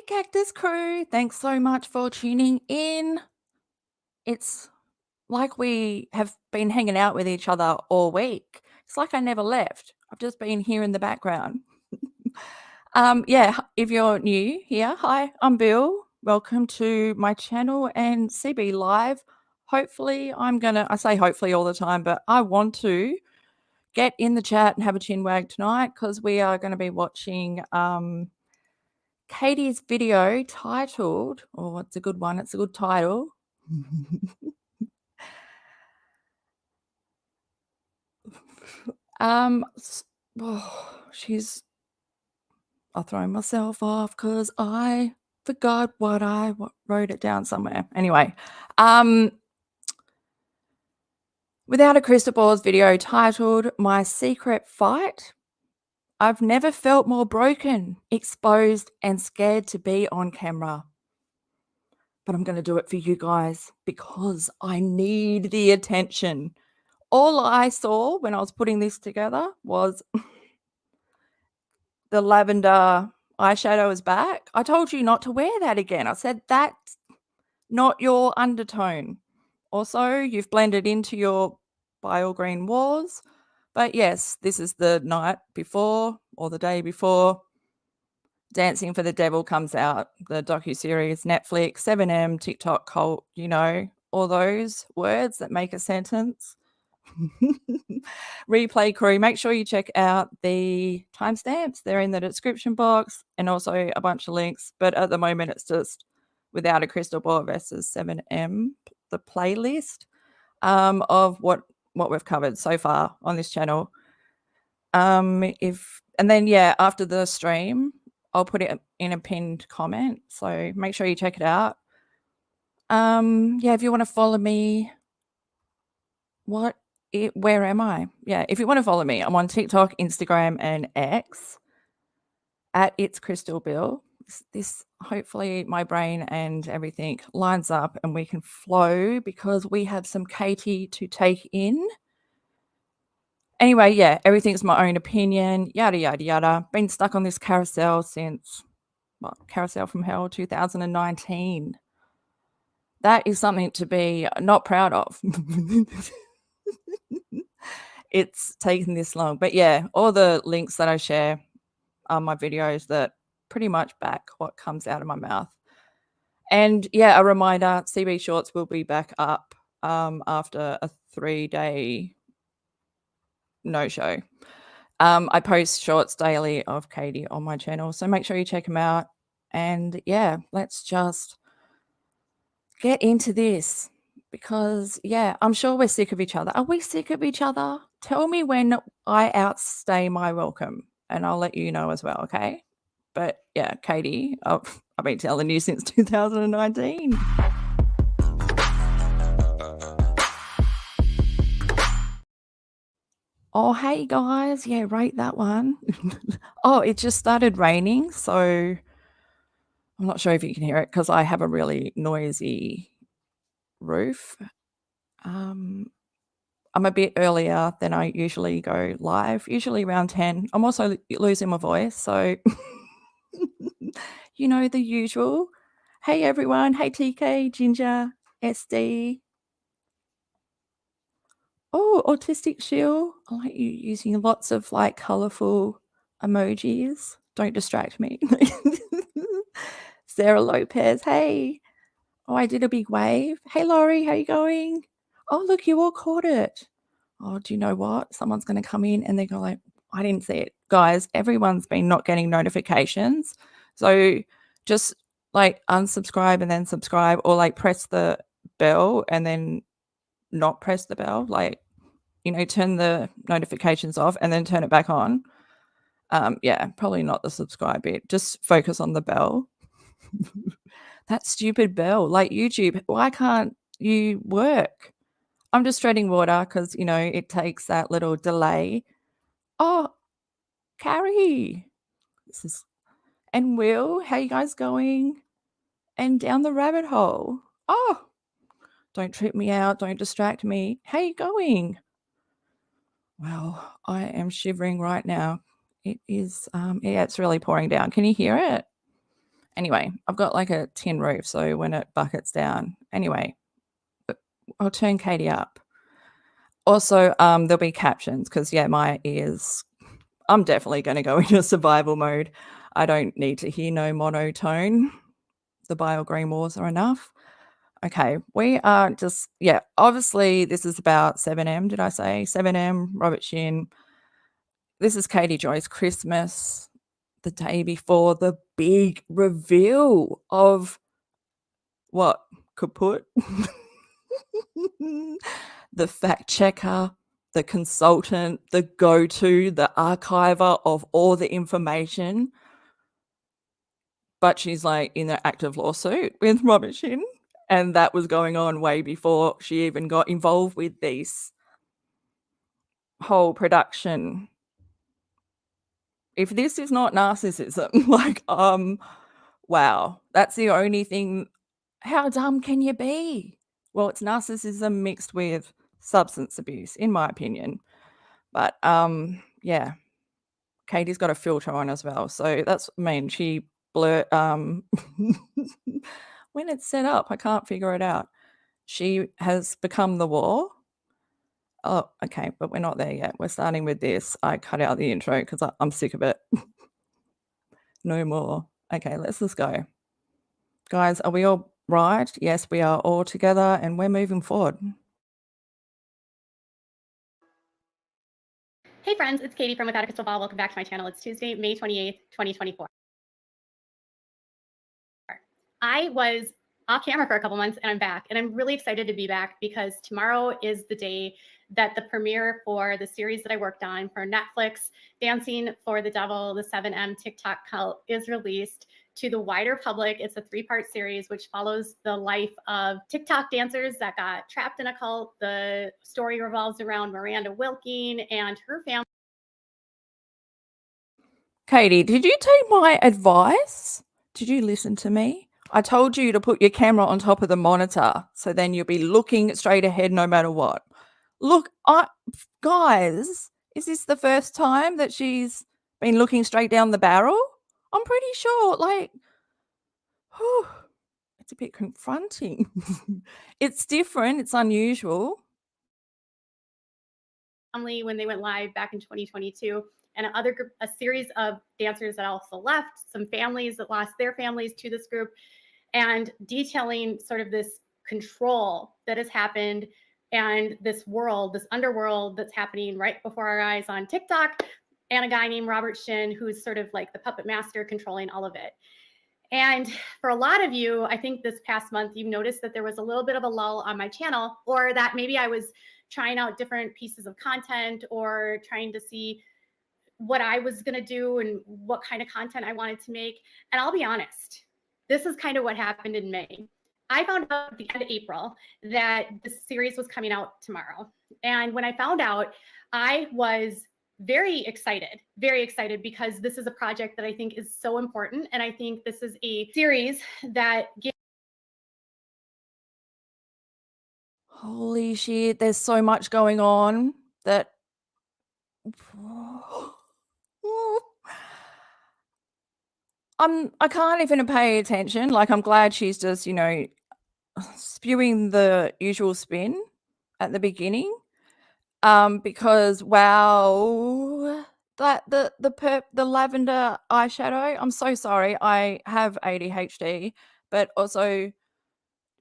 Cactus crew, thanks so much for tuning in. It's like we have been hanging out with each other all week. It's like I never left. I've just been here in the background. Yeah, if you're new here, hi, I'm Bill. Welcome to my channel and CB Live. Hopefully, I say hopefully all the time, but I want to get in the chat and have a chin wag tonight because we are going to be watching Katie's video titled, oh, it's a good one. It's a good title. I'll throw myself off because I forgot what I wrote it down somewhere. Anyway, Without a Crystal Ball's video titled My Secret Fight. I've never felt more broken, exposed, and scared to be on camera. But I'm going to do it for you guys because I need the attention. All I saw when I was putting this together was the lavender eyeshadow is back. I told you not to wear that again. I said that's not your undertone. Also, you've blended into your bile green walls. But yes, this is the night before or the day before Dancing for the Devil comes out, the docuseries, Netflix, 7M, TikTok cult, you know, all those words that make a sentence. Replay crew, make sure you check out the timestamps. They're in the description box and also a bunch of links. But at the moment, it's just Without a Crystal Ball versus 7M, the playlist of what we've covered so far on this channel. And then after the stream, I'll put it in a pinned comment. So make sure you check it out. If you want to follow me, where am I? Yeah, if you want to follow me, I'm on TikTok, Instagram, and X at itscrystalbill. This hopefully my brain and everything lines up and we can flow because we have some Katie to take in. Anyway, yeah, everything's my own opinion, yada, yada, yada. Been stuck on this carousel since, Carousel from Hell 2019. That is something to be not proud of. It's taken this long. But yeah, all the links that I share are my videos that pretty much back what comes out of my mouth. And yeah, a reminder, CB Shorts will be back up after a 3-day no-show. I post shorts daily of Katie on my channel, so make sure you check them out. And yeah, let's just get into this because yeah, I'm sure we're sick of each other. Are we sick of each other? Tell me when I outstay my welcome and I'll let you know as well, okay? But yeah, Katie, I've been telling you since 2019. Oh, hey guys. Yeah, rate that one. Oh, it just started raining, so I'm not sure if you can hear it because I have a really noisy roof. I'm a bit earlier than I usually go live, usually around 10. I'm also losing my voice, so you know the usual. Hey everyone. Hey TK, Ginger, SD. Oh, Autistic Shield. I like you using lots of like colorful emojis. Don't distract me. Sarah Lopez. Hey. Oh, I did a big wave. Hey, Laurie, how you going? Oh, look, you all caught it. Oh, do you know what? Someone's going to come in and they go like, I didn't see it. Guys, everyone's been not getting notifications. So just like unsubscribe and then subscribe or like press the bell and then not press the bell. Like, you know, turn the notifications off and then turn it back on. Yeah, probably not the subscribe bit. Just focus on the bell. That stupid bell, like YouTube, why can't you work? I'm just treading water because, you know, it takes that little delay. Oh, Carrie. And Will, how you guys going? And down the rabbit hole. Oh, don't trip me out. Don't distract me. How you going? Well, I am shivering right now. It is, yeah, it's really pouring down. Can you hear it? Anyway, I've got like a tin roof, so when it buckets down. Anyway, I'll turn Katie up. Also, there'll be captions because, yeah, my ears, I'm definitely going to go into survival mode. I don't need to hear no monotone. The bile green wars are enough. Okay, we are just, yeah, obviously this is about 7M, did I say? 7M, Robert Shinn. This is Katie Joy's Christmas, the day before the big reveal of what? Kaput? The fact checker, the consultant, the go-to, the archiver of all the information. But she's like in an active lawsuit with Robert Shinn. And that was going on way before she even got involved with this whole production. If this is not narcissism, like, wow, that's the only thing. How dumb can you be? Well, it's narcissism mixed with substance abuse, in my opinion. But yeah, Katie's got a filter on as well. So that's, I mean, she blur when it's set up, I can't figure it out. She has become the war. Oh, okay, but we're not there yet. We're starting with this. I cut out the intro because I'm sick of it. No more. Okay, let's just go. Guys, are we all right? Yes, we are all together and we're moving forward. Hey friends, it's Katie from Without a Crystal Ball. Welcome back to my channel. It's Tuesday, May 28th, 2024. I was off camera for a couple months and I'm back, and I'm really excited to be back because tomorrow is the day that the premiere for the series that I worked on for Netflix, Dancing for the Devil, the 7M TikTok cult, is released to the wider public. It's a 3-part series which follows the life of TikTok dancers that got trapped in a cult. The story revolves around Miranda Wilking and her family. Katie, did you take my advice? Did you listen to me? I told you to put your camera on top of the monitor so then you'll be looking straight ahead no matter what. Look, guys, is this the first time that she's been looking straight down the barrel? I'm pretty sure, like, whew, it's a bit confronting. It's different, it's unusual. When they went live back in 2022, and a series of dancers that also left, some families that lost their families to this group, and detailing sort of this control that has happened and this world, this underworld that's happening right before our eyes on TikTok, and a guy named Robert Shinn, who's sort of like the puppet master controlling all of it. And for a lot of you, I think this past month, you've noticed that there was a little bit of a lull on my channel, or that maybe I was trying out different pieces of content or trying to see what I was going to do and what kind of content I wanted to make. And I'll be honest, this is kind of what happened in May. I found out at the end of April that this series was coming out tomorrow. And when I found out, I was very excited because this is a project that I think is so important. And I think this is a series that gives. Holy shit, there's so much going on that I can't even pay attention. Like, I'm glad she's just, you know, spewing the usual spin at the beginning. Because wow, that the lavender eyeshadow, I'm so sorry. I have ADHD, but also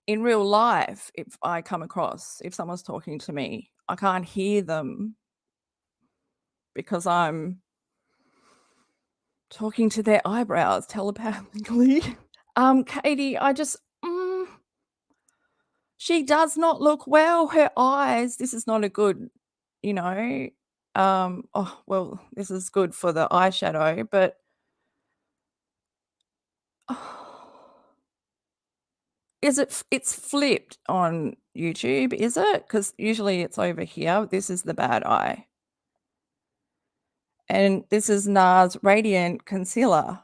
in real life, if someone's talking to me, I can't hear them because I'm talking to their eyebrows telepathically. Katie, I just, she does not look well. Her eyes, this is not a good, you know, oh, well, this is good for the eyeshadow, but it's flipped on YouTube, is it? Because usually it's over here. This is the bad eye. And this is NARS Radiant Concealer.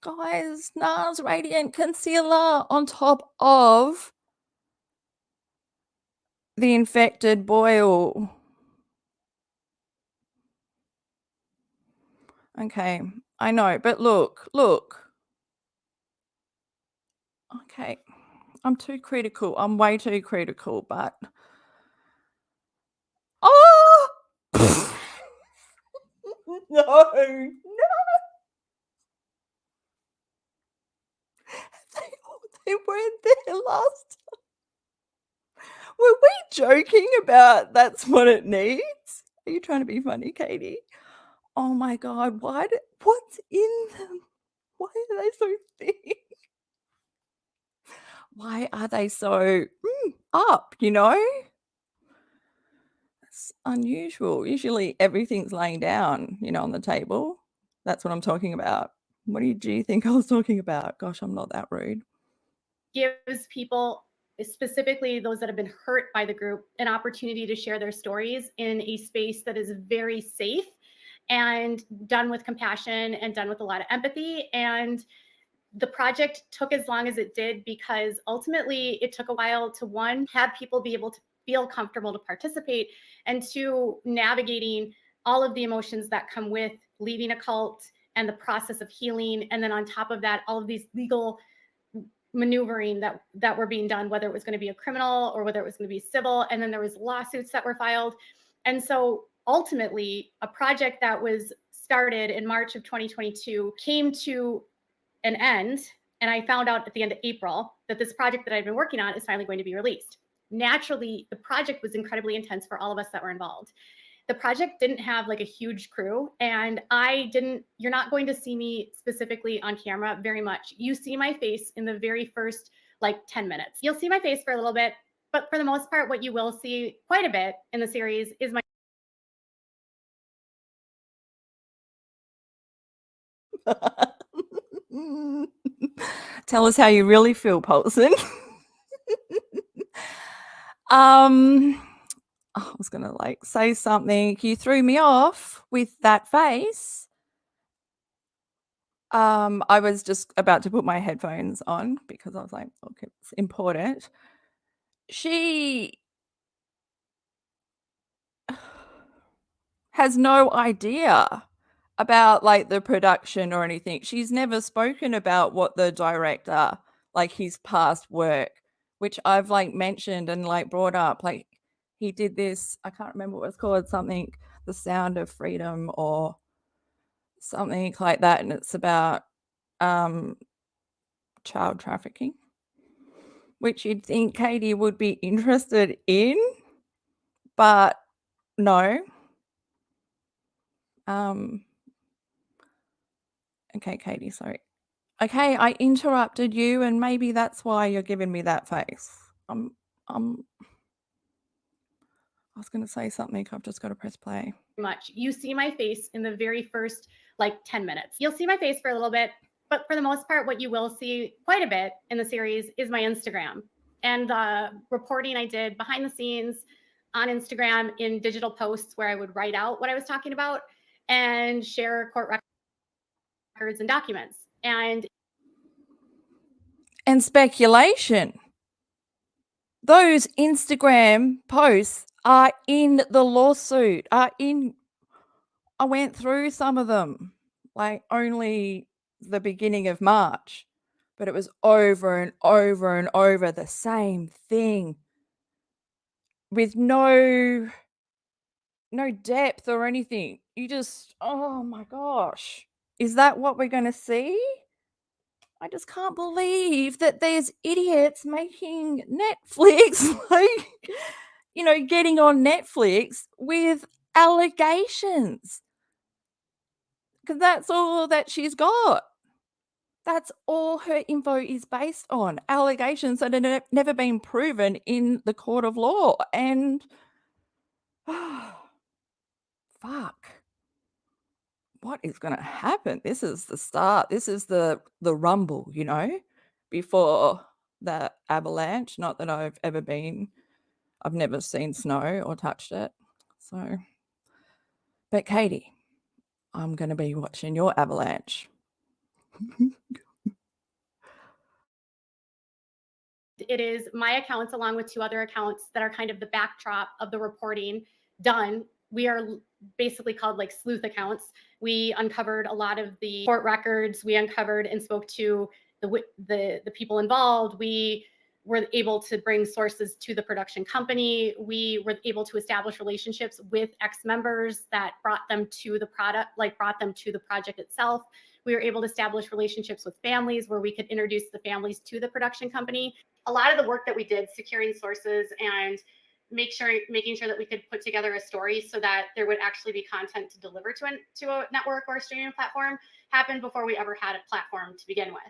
Guys, NARS Radiant Concealer on top of the infected boil. Okay, I know, but look. Okay. I'm too critical. I'm way too critical, but oh no, they weren't there last time. Were we joking about that's what it needs? Are you trying to be funny, Katie? Oh my god, what's in them? Why are they so thick? Why are they so up, you know? It's unusual. Usually everything's laying down, you know, on the table. That's what I'm talking about. What do you think I was talking about? Gosh, I'm not that rude. Gives people, specifically those that have been hurt by the group, an opportunity to share their stories in a space that is very safe and done with compassion and done with a lot of empathy. And the project took as long as it did because ultimately it took a while to, one, have people be able to feel comfortable to participate, and two, navigating all of the emotions that come with leaving a cult and the process of healing. And then on top of that, all of these legal maneuvering that were being done, whether it was going to be a criminal or whether it was going to be civil. And then there was lawsuits that were filed. And so ultimately, a project that was started in March of 2022 came to an end. And I found out at the end of April that this project that I've been working on is finally going to be released. Naturally, the project was incredibly intense for all of us that were involved. The project didn't have like a huge crew, and you're not going to see me specifically on camera very much. You see my face in the very first like 10 minutes. You'll see my face for a little bit, but for the most part, what you will see quite a bit in the series is my Tell us how you really feel, Paulson. I was gonna like say something. You threw me off with that face. I was just about to put my headphones on because I was like, okay, it's important. She has no idea about like the production or anything. She's never spoken about what the director, like his past work, which I've like mentioned and like brought up. Like he did this, I can't remember what it's called, something, The Sound of Freedom or something like that. And it's about child trafficking, which you'd think Katie would be interested in, but no. Okay, Katie, sorry. Okay, I interrupted you, and maybe that's why you're giving me that face. I was going to say something. I've just got to press play. much. You see my face in the very first like 10 minutes. You'll see my face for a little bit, but for the most part, what you will see quite a bit in the series is my Instagram and the reporting I did behind the scenes on Instagram in digital posts where I would write out what I was talking about and share court records and documents. And speculation. Those Instagram posts are in the lawsuit, I went through some of them, like only the beginning of March, but it was over and over and over the same thing with no depth or anything. You just, oh my gosh, is that what we're going to see? I just can't believe that there's idiots making Netflix, like, you know, getting on Netflix with allegations. Because that's all that she's got. That's all her info is based on. Allegations that have never been proven in the court of law. And fuck. What is going to happen? This is the start. This is the rumble, you know, before the avalanche. Not that I've never seen snow or touched it. So, but Katie, I'm going to be watching your avalanche. it is my accounts along with two other accounts that are kind of the backdrop of the reporting done. We are basically called like sleuth accounts. We uncovered a lot of the court records. We uncovered and spoke to the people involved. We were able to bring sources to the production company. We were able to establish relationships with ex-members that brought them to the product, like brought them to the project itself. We were able to establish relationships with families where we could introduce the families to the production company. A lot of the work that we did securing sources and making sure that we could put together a story so that there would actually be content to deliver to a network or a streaming platform happened before we ever had a platform to begin with.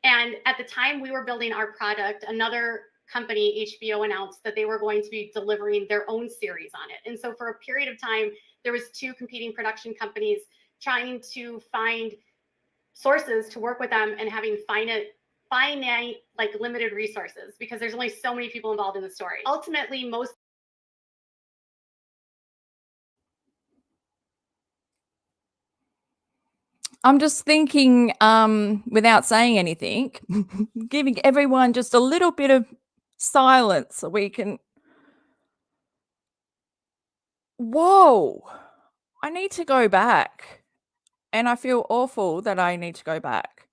And at the time we were building our product, another company, HBO, announced that they were going to be delivering their own series on it. And so for a period of time, there was two competing production companies trying to find sources to work with them and having finite, like limited resources, because there's only so many people involved in the story. Ultimately, I'm just thinking, without saying anything, giving everyone just a little bit of silence so we can. Whoa, I need to go back. And I feel awful that I need to go back.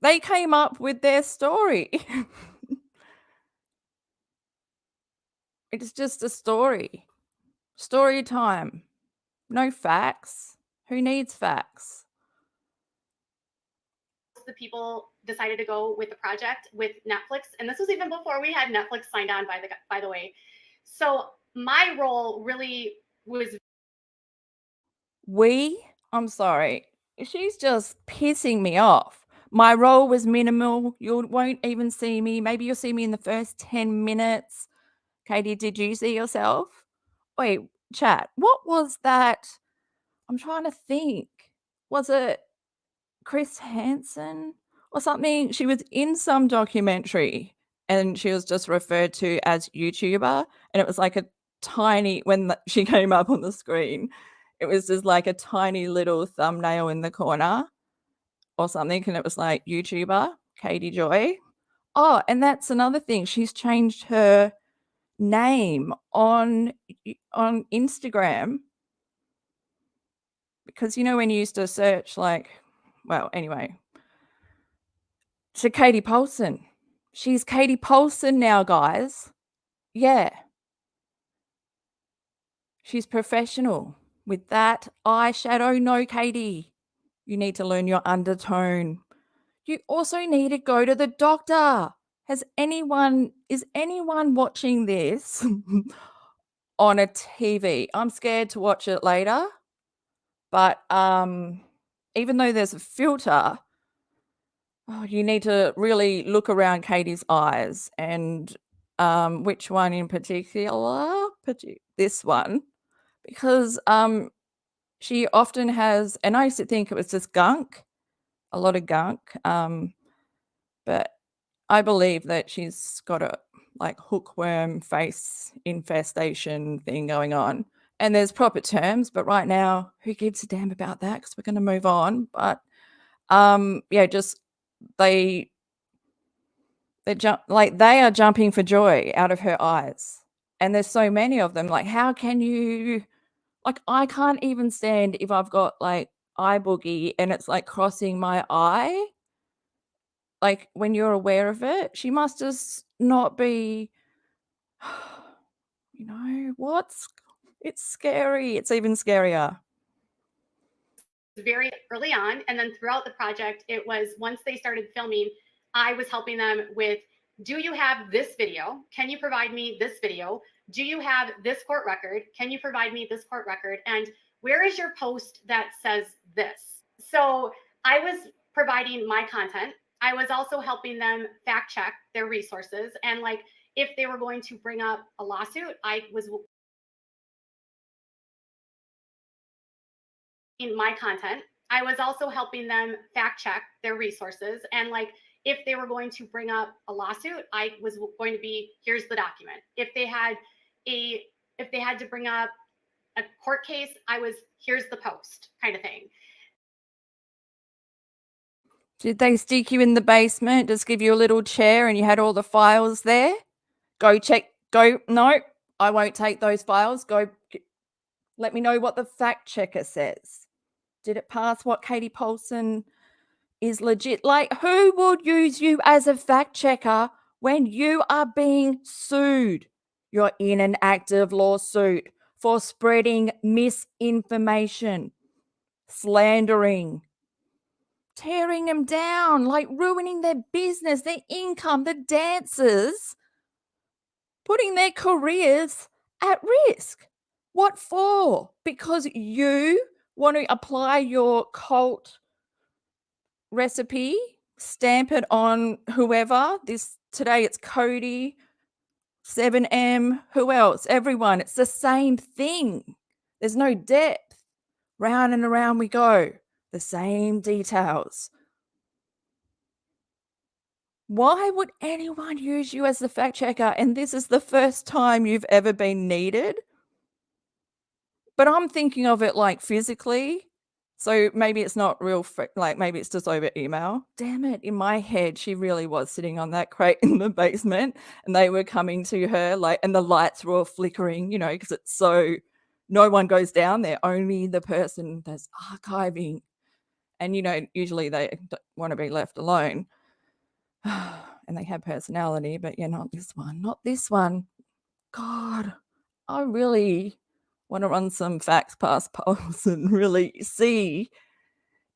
They came up with their story. It's just a story. Story time. No facts. Who needs facts? the people decided to go with the project with Netflix. And this was even before we had Netflix signed on, by the way. So my role really was. I'm sorry. She's just pissing me off. My role was minimal. You won't even see me. Maybe you'll see me in the first 10 minutes. Katie, did you see yourself? Wait, chat. What was that? I'm trying to think. Was it Chris Hansen or something? She was in some documentary and she was just referred to as YouTuber. And it was like a tiny, when she came up on the screen, it was just like a tiny little thumbnail in the corner or something. And it was like YouTuber, Katie Joy. Oh, and that's another thing. She's changed her name on Instagram, because you know when you used to search like, well, anyway, to Katie Paulson. She's Katie Paulson now, guys. Yeah. She's professional with that eyeshadow. No, Katie, you need to learn your undertone. You also need to go to the doctor. Is anyone watching this on a TV? I'm scared to watch it later. But even though there's a filter, you need to really look around Katie's eyes. And which one in particular? This one. Because she often has, and I used to think it was just gunk, a lot of gunk. But I believe that she's got a like hookworm face infestation thing going on. And there's proper terms, but right now, who gives a damn about that? Because we're going to move on. But yeah, just they are jumping for joy out of her eyes. And there's so many of them. Like, how can you, like, I can't even stand if I've got like eye boogie and it's like crossing my eye. Like, when you're aware of it, she must just not be, you know, it's scary. It's even scarier. Very early on. And then throughout the project, it was once they started filming, I was helping them with, do you have this video? Can you provide me this video? Do you have this court record? Can you provide me this court record? And where is your post that says this? So I was providing my content. I was also helping them fact check their resources. And like, if they were going to bring up a lawsuit, I was in my content. I was also helping them fact check their resources. And like, if they were going to bring up a lawsuit, I was going to be, here's the document. If they had to bring up a court case, I was, here's the post kind of thing. Did they stick you in the basement, just give you a little chair and you had all the files there? Go check, no, I won't take those files. Go, let me know what the fact checker says. Did it pass what Katie Paulson is legit? Like, who would use you as a fact checker when you are being sued? You're in an active lawsuit for spreading misinformation, slandering, tearing them down, like ruining their business, their income, the dancers, putting their careers at risk. What for? Because you want to apply your cult recipe, stamp it on whoever. Today it's Cody, 7M, who else? Everyone. It's the same thing. There's no depth. Round and around we go. The same details. Why would anyone use you as the fact checker? And this is the first time you've ever been needed. But I'm thinking of it like physically. So maybe it's not real, like maybe it's just over email. Damn it. In my head, she really was sitting on that crate in the basement and they were coming to her, like, and the lights were all flickering, you know, because it's so, no one goes down there, only the person that's archiving. And, you know, usually they don't want to be left alone. And they have personality, but yeah, not this one, not this one. God, I really want to run some facts past Pulse and really see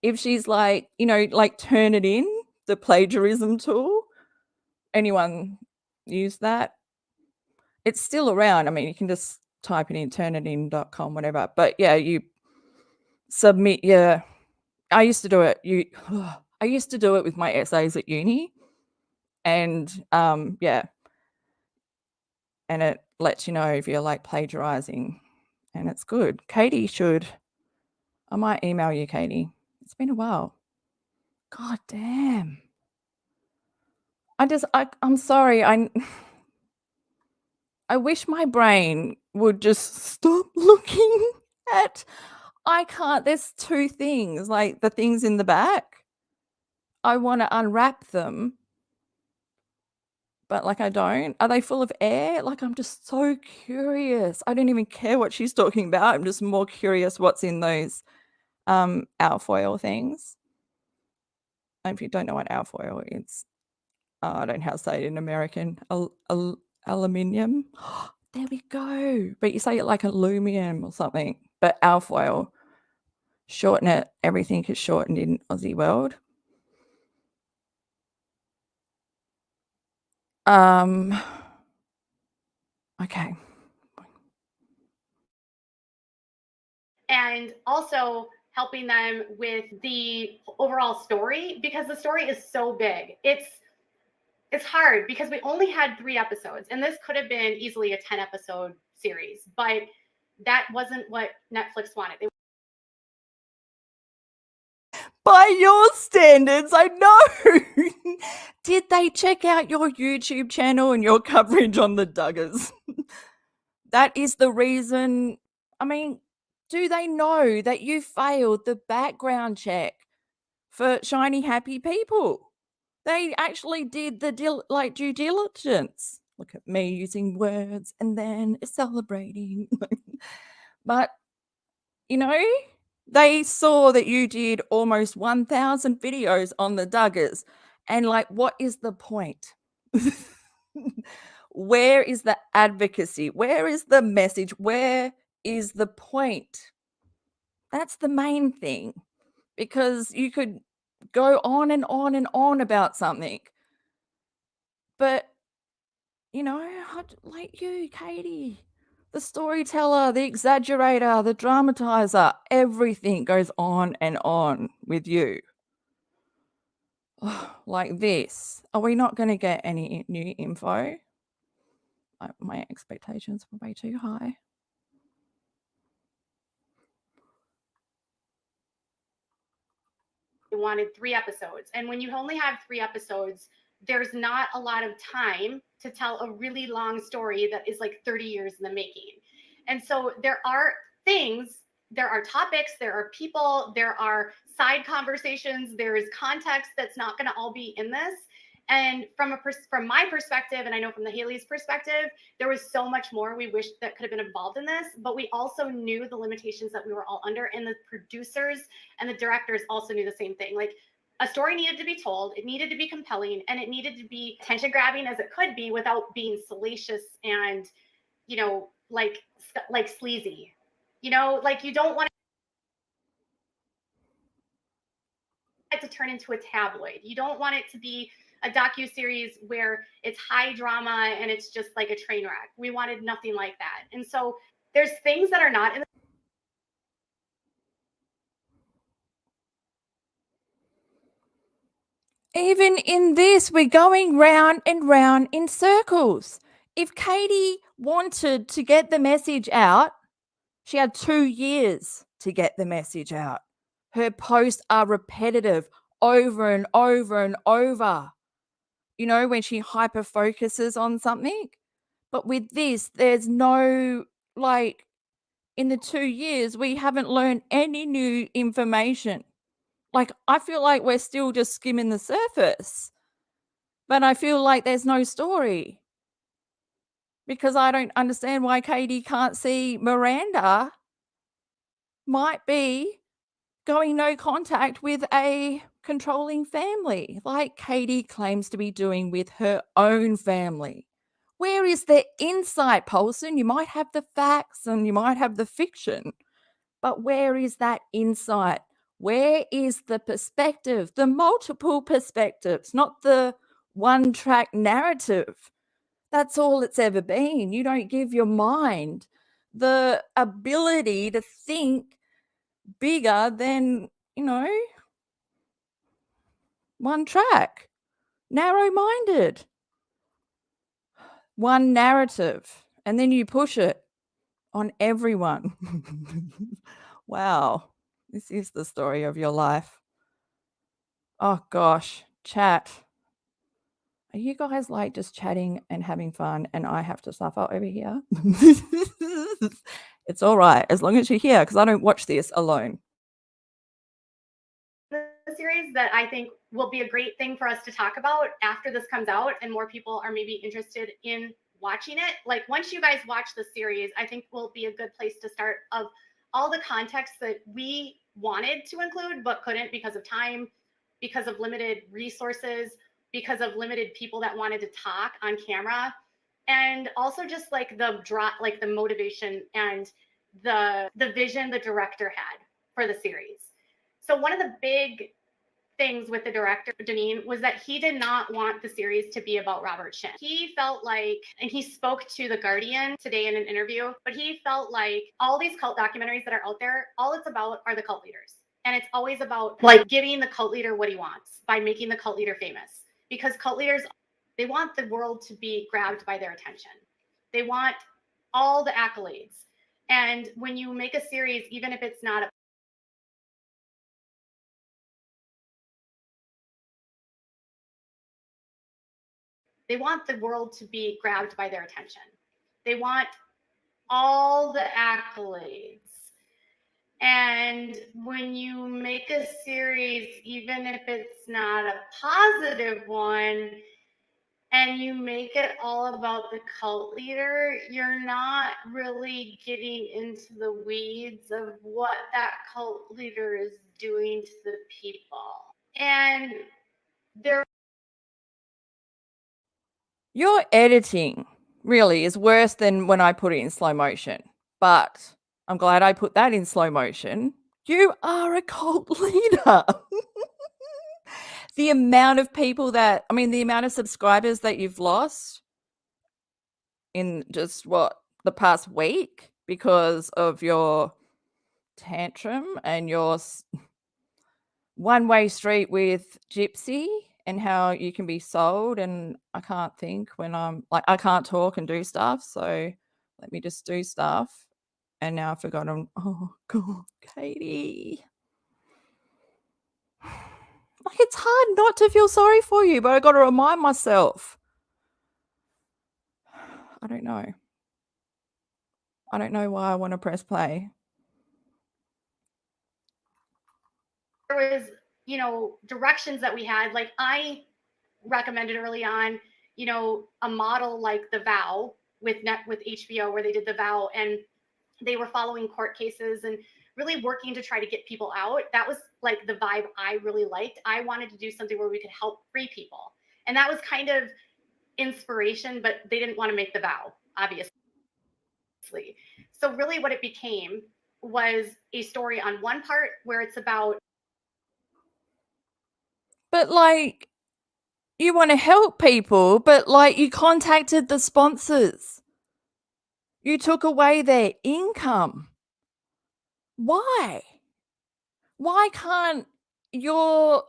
if she's like, you know, like Turnitin, the plagiarism tool. Anyone use that? It's still around. I mean, you can just type it in turnitin.com, whatever. But yeah, you submit your, I used to do it. I used to do it with my essays at uni. And yeah, and it lets you know if you're like plagiarizing, and it's good. Katie should, I might email you, Katie. It's been a while. God damn. I'm sorry. I wish my brain would just stop looking at, I can't, there's two things, like the things in the back. I want to unwrap them, but like I don't. Are they full of air? Like, I'm just so curious. I don't even care what she's talking about. I'm just more curious what's in those alfoil things. And if you don't know what alfoil is, I don't know how to say it in American. Aluminium. There we go. But you say it like aluminum or something. But alfoil, shorten it. Everything is shortened in Aussie world. Okay. And also helping them with the overall story, because the story is so big. It's hard because we only had 3 episodes, and this could have been easily a 10-episode series, but that wasn't what Netflix wanted. By your standards, I know. Did they check out your YouTube channel and your coverage on the Duggars? That is the reason. I mean, do they know that you failed the background check for Shiny Happy People? They actually did the due diligence. Look at me using words and then celebrating. But, you know, they saw that you did almost 1,000 videos on the Duggars. And like, what is the point? Where is the advocacy? Where is the message? Where is the point? That's the main thing. Because you could go on and on and on about something. But, you know, like you, Katie, the storyteller, the exaggerator, the dramatizer, everything goes on and on with you. Like this. Are we not going to get any new info? My expectations were way too high. We wanted 3 episodes. And when you only have 3 episodes, there's not a lot of time to tell a really long story that is like 30 years in the making. And so there are things, there are topics, there are people, there are side conversations, there is context that's not going to all be in this. And from my perspective, and I know from the Haley's perspective, there was so much more we wish that could have been involved in this, but we also knew the limitations that we were all under, and the producers and the directors also knew the same thing. Like, a story needed to be told, it needed to be compelling, and it needed to be attention grabbing as it could be without being salacious and, you know, like sleazy. You know, like, you don't want it to turn into a tabloid. You don't want it to be a docuseries where it's high drama and it's just like a train wreck. We wanted nothing like that. And so there's things that are not in the Even in this, we're going round and round in circles. If Katie wanted to get the message out, she had 2 years to get the message out. Her posts are repetitive over and over and over. You know, when she hyper focuses on something. But with this, there's no, like, in the 2 years, we haven't learned any new information. Like, I feel like we're still just skimming the surface, but I feel like there's no story. Because I don't understand why Katie can't see Miranda might be going no contact with a controlling family, like Katie claims to be doing with her own family. Where is the insight, Paulson? You might have the facts and you might have the fiction, but where is that insight? Where is the perspective, the multiple perspectives, not the one track narrative? That's all it's ever been. You don't give your mind the ability to think bigger than, you know, one track, narrow-minded, one narrative, and then you push it on everyone. Wow, this is the story of your life. Oh gosh, chat. Are you guys like just chatting and having fun and I have to suffer over here? It's all right, as long as you're here, because I don't watch this alone. the series that I think will be a great thing for us to talk about after this comes out and more people are maybe interested in watching it. Like, once you guys watch the series, I think will be a good place to start of all the context that we wanted to include but couldn't because of time, because of limited resources, because of limited people that wanted to talk on camera, and also just like the motivation and the vision the director had for the series. So one of the big things with the director, DONEEN, was that he did not want the series to be about Robert SHINN. He felt like, and he spoke to The Guardian today in an interview, but he felt like all these cult documentaries that are out there, all it's about are the cult leaders. And it's always about like giving the cult leader what he wants by making the cult leader famous. Because cult leaders, they want the world to be grabbed by their attention. They want all the accolades. And when you make a series, even if it's not they want the world to be grabbed by their attention. They want all the accolades. And when you make a series, even if it's not a positive one, and you make it all about the cult leader, you're not really getting into the weeds of what that cult leader is doing to the people. And there Your editing really is worse than when I put it in slow motion, but I'm glad I put that in slow motion. You are a cult leader. The amount of people that, I mean, the amount of subscribers that you've lost in just the past week because of your tantrum and your one-way street with Gypsy and how you can be sold, and I can't think when I'm like, I can't talk and do stuff, so let me just do stuff. And now I've forgotten. Oh God, Katie. Like, it's hard not to feel sorry for you, but I got to remind myself. I don't know. I don't know why I want to press play. there was, you know, directions that we had. Like, I recommended early on, you know, a model like The Vow with HBO, where they did The Vow and they were following court cases and really working to try to get people out. That was like the vibe I really liked. I wanted to do something where we could help free people. And that was kind of inspiration, but they didn't want to make The Vow, obviously. So really what it became was a story on one part where it's about. But like, you want to help people, but like you contacted the sponsors. You took away their income. Why? Why can't your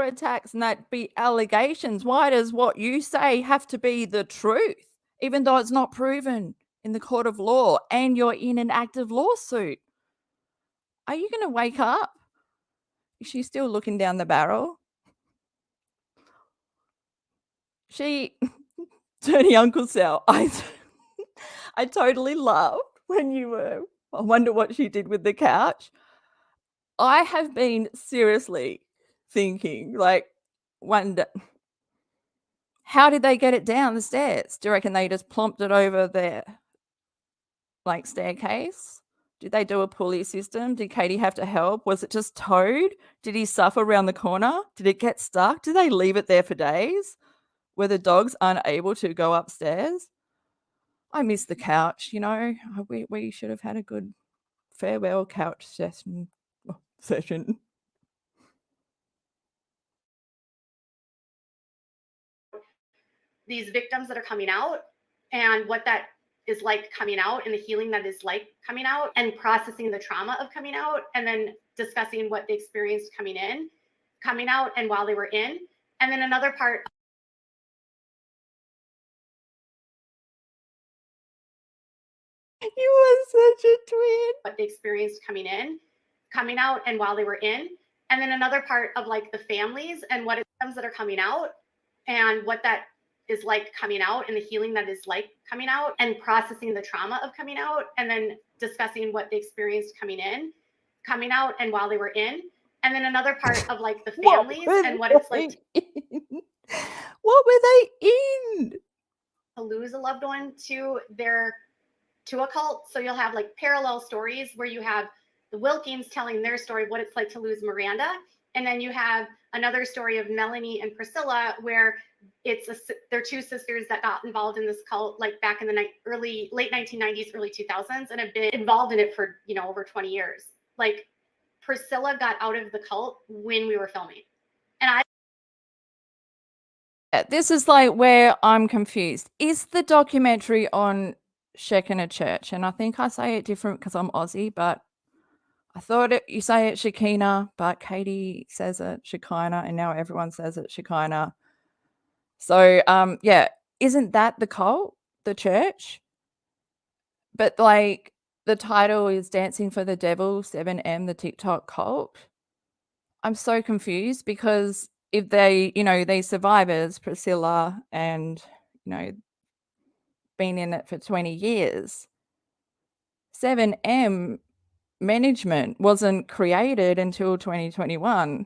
attacks and that be allegations? Why does what you say have to be the truth, even though it's not proven in the court of law and you're in an active lawsuit? Are you going to wake up? Is she still looking down the barrel? She, Dirty Uncle Sal, I totally loved when you were, I wonder what she did with the couch. I have been seriously thinking, like, wonder, how did they get it down the stairs? Do you reckon they just plonked it over their, like, staircase? Did they do a pulley system? Did Katie have to help? Was it just towed? Did he suffer around the corner? Did it get stuck? Did they leave it there for days? Were the dogs unable to go upstairs? I miss the couch, you know. We should have had a good farewell couch session. These victims that are coming out and what that is like coming out and the healing that is like coming out and processing the trauma of coming out, and then discussing what they experienced coming out and while they were in. And then another part. You are such a twin. What they experienced coming out and while they were in. And then another part of like the families and what it's that are coming out and what that is like coming out and the healing that is like coming out and processing the trauma of coming out, and then discussing what they experienced coming out and while they were in. And then another part of like the families and what it's like. What were they in? To lose a loved one to a cult. So you'll have like parallel stories where you have the Wilkins telling their story of what it's like to lose Miranda. And then you have another story of Melanie and Priscilla, where they're two sisters that got involved in this cult, like back in the late 1990s, early 2000s, and have been involved in it for, you know, over 20 years. Like Priscilla got out of the cult when we were filming. And this is like where I'm confused. Is the documentary on Shekinah Church? And I think I say it different because I'm Aussie, but I thought you say it Shekinah, but Katie says it Shekinah, and now everyone says it Shekinah. So, yeah, isn't that the cult, the church? But like the title is Dancing for the Devil, 7M, the TikTok cult. I'm so confused because if they, you know, these survivors, Priscilla and, you know, been in it for 20 years, 7M management wasn't created until 2021.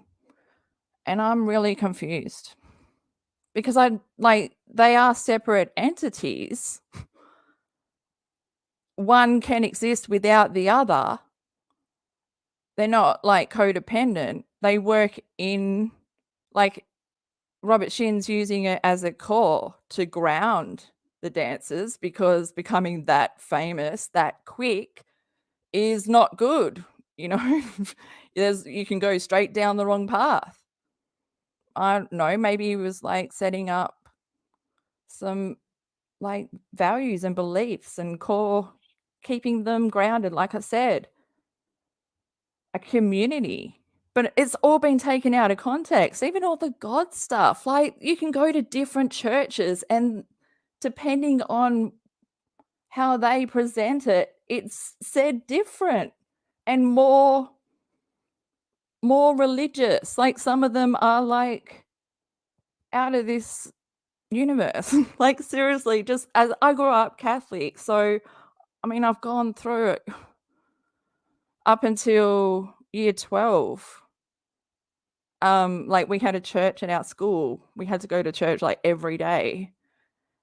And I'm really confused because they are separate entities. One can exist without the other. They're not like codependent. They work in, like, Robert Shinn's using it as a core to ground the dancers because becoming that famous that quick is not good. You know, you can go straight down the wrong path. I don't know, maybe he was like setting up some like values and beliefs and core, keeping them grounded, like I said, a community. But it's all been taken out of context, even all the God stuff. Like, you can go to different churches and depending on how they present it, it's said different and more religious. Like, some of them are like out of this universe. Like, seriously, just as I grew up Catholic, so I mean, I've gone through it up until year 12. like we had a church at our school. We had to go to church like every day.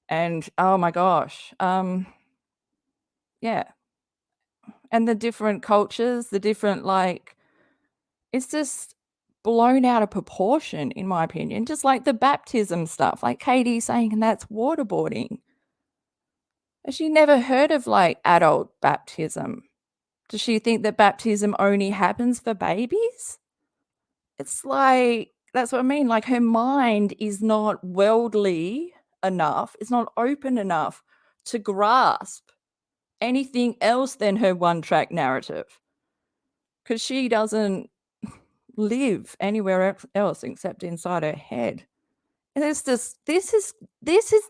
And oh my gosh. Yeah. And the different cultures, the different like it's just blown out of proportion, in my opinion. Just like the baptism stuff, like Katie saying, and that's waterboarding. Has she never heard of like adult baptism? Does she think that baptism only happens for babies? It's like, that's what I mean. Like her mind is not worldly enough, it's not open enough to grasp anything else than her one track narrative. Because she doesn't live anywhere else except inside her head. And it's just, this is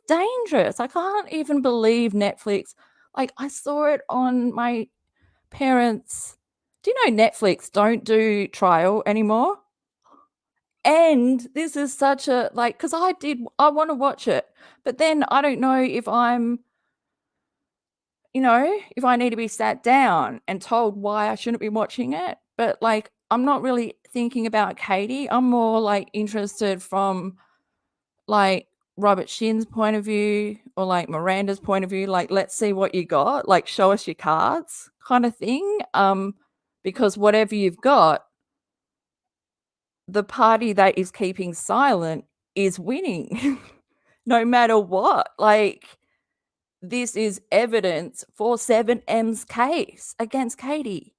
dangerous. I can't even believe Netflix. Like I saw it on my parents. Do you know Netflix don't do trial anymore? And this is such a like, because I want to watch it, but then I don't know if I'm, if I need to be sat down and told why I shouldn't be watching it. But like, I'm not really thinking about Katie. I'm more like interested from like Robert Shinn's point of view or like Miranda's point of view. Like, let's see what you got. Like, show us your cards, kind of thing. Because whatever you've got, the party that is keeping silent is winning, no matter what. Like, this is evidence for 7M's case against Katie,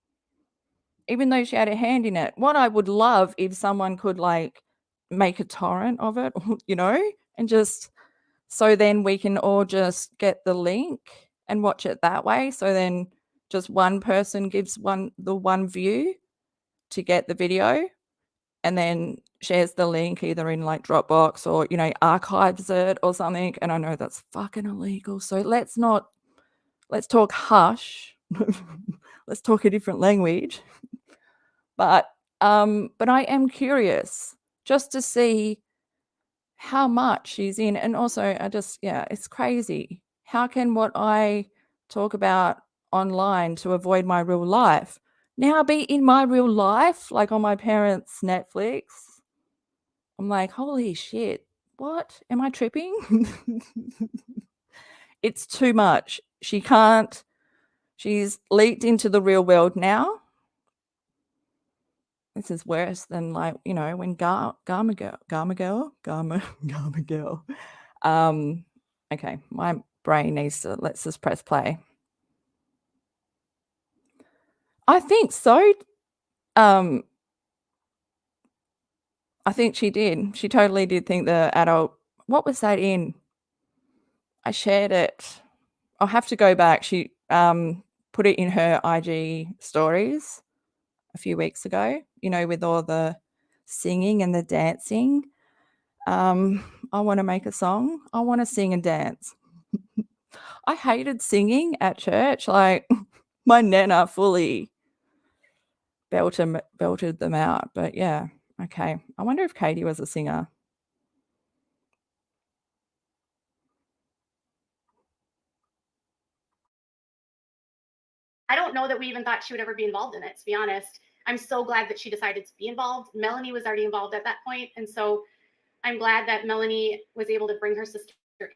even though she had a hand in it. What I would love if someone could like make a torrent of it, and just so then we can all just get the link and watch it that way. So then just one person gives the one view to get the video and then shares the link either in like Dropbox or, archives it or something. And I know that's fucking illegal. So let's talk hush. Let's talk a different language. But I am curious just to see how much she's in. And also it's crazy. How can what I talk about online to avoid my real life now be in my real life, like on my parents' Netflix? I'm like, holy shit, what? Am I tripping? It's too much. She's leaked into the real world now. This is worse than like, when Garma Girl. Okay, my brain needs to, let's just press play. I think so. I think she did. She totally did think the adult, what was that in? I shared it. I'll have to go back. She put it in her IG stories a few weeks ago, with all the singing and the dancing. I want to make a song. I want to sing and dance. I hated singing at church. Like my nana fully belted them out. But yeah, okay. I wonder if Katie was a singer. I don't know that we even thought she would ever be involved in it, to be honest. I'm so glad that she decided to be involved. Melanie was already involved at that point. And so I'm glad that Melanie was able to bring her sister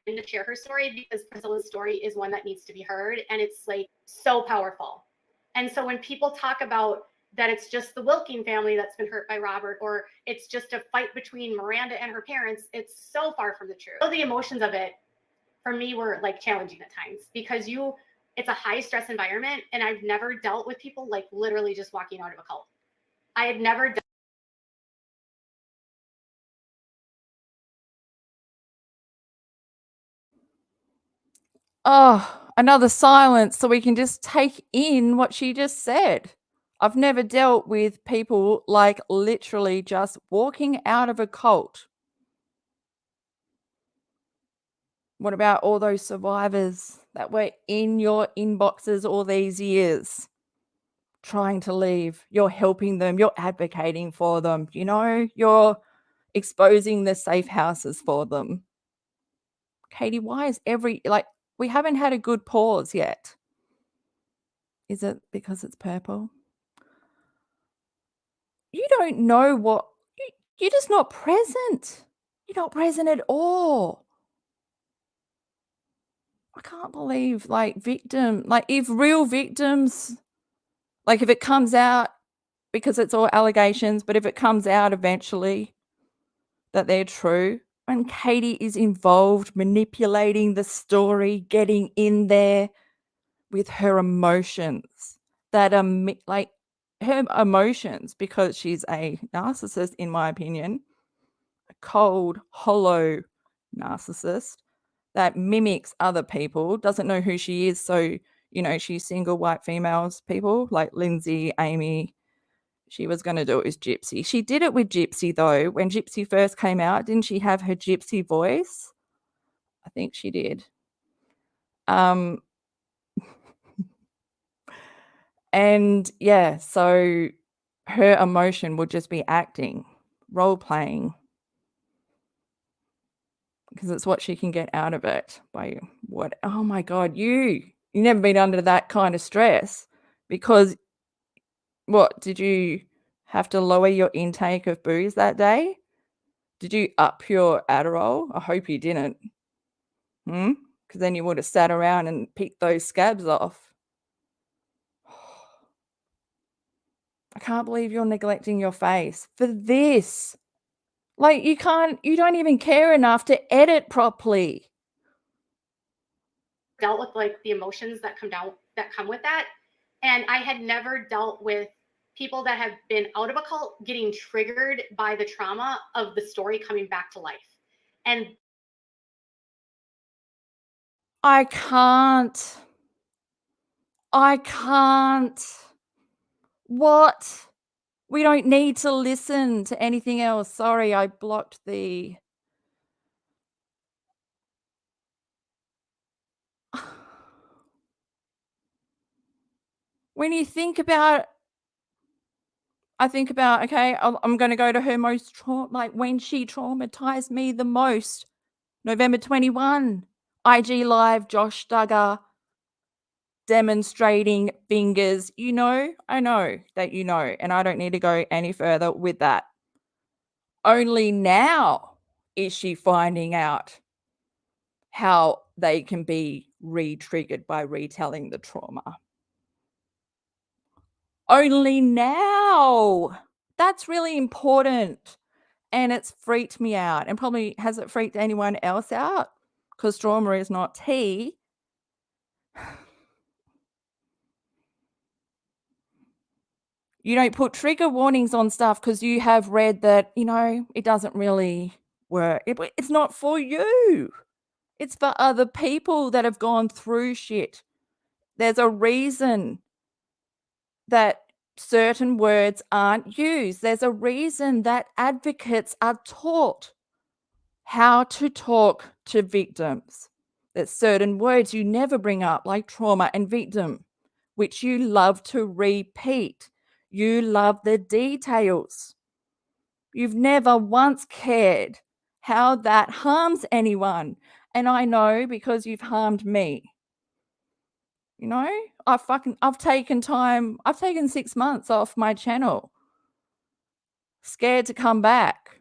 in to share her story, because Priscilla's story is one that needs to be heard. And it's like so powerful. And so when people talk about that it's just the Wilking family that's been hurt by Robert, or it's just a fight between Miranda and her parents, it's so far from the truth. So the emotions of it for me were like challenging at times, because it's a high stress environment. And I've never dealt with people like literally just walking out of a cult. I had never done. Oh, another silence so we can just take in what she just said. I've never dealt with people like literally just walking out of a cult. What about all those survivors that were in your inboxes all these years trying to leave? You're helping them. You're advocating for them. You're exposing the safe houses for them. Katie, why is we haven't had a good pause yet? Is it because it's purple? You don't know what You're just not present. You're not present at all. I can't believe, like, if real victims, like, if it comes out, because it's all allegations, but if it comes out eventually that they're true, and Katie is involved manipulating the story, getting in there with her emotions that are like her emotions, because she's a narcissist, in my opinion, a cold, hollow narcissist that mimics other people, doesn't know who she is. So, she's single white females, people like Lindsay, Amy. She was going to do it with Gypsy. She did it with Gypsy, though. When Gypsy first came out, didn't she have her Gypsy voice? I think she did. And yeah, so her emotion would just be acting, role playing, because it's what she can get out of it. By what? Oh my God, you never been under that kind of stress, because what, did you have to lower your intake of booze that day? Did you up your Adderall? I hope you didn't. Because then you would have sat around and picked those scabs off. I can't believe you're neglecting your face for this. Like, you don't even care enough to edit properly. Dealt with like the emotions that come with that. And I had never dealt with people that have been out of a cult getting triggered by the trauma of the story coming back to life. And I can't. What? We don't need to listen to anything else. Sorry, I blocked the... When you think about... I think about, okay, I'm going to go to her most like when she traumatized me the most. November 21, IG Live, Josh Duggar demonstrating fingers. I know that and I don't need to go any further with that. Only now is she finding out how they can be re-triggered by retelling the trauma. Only now. That's really important. And it's freaked me out. And probably, has it freaked anyone else out? Because trauma is not tea. You don't put trigger warnings on stuff because you have read that, it doesn't really work. It's not for you. It's for other people that have gone through shit. There's a reason that certain words aren't used. There's a reason that advocates are taught how to talk to victims. There's certain words you never bring up, like trauma and victim, which you love to repeat. You love the details. You've never once cared how that harms anyone. And I know, because you've harmed me. I've taken 6 months off my channel. Scared to come back.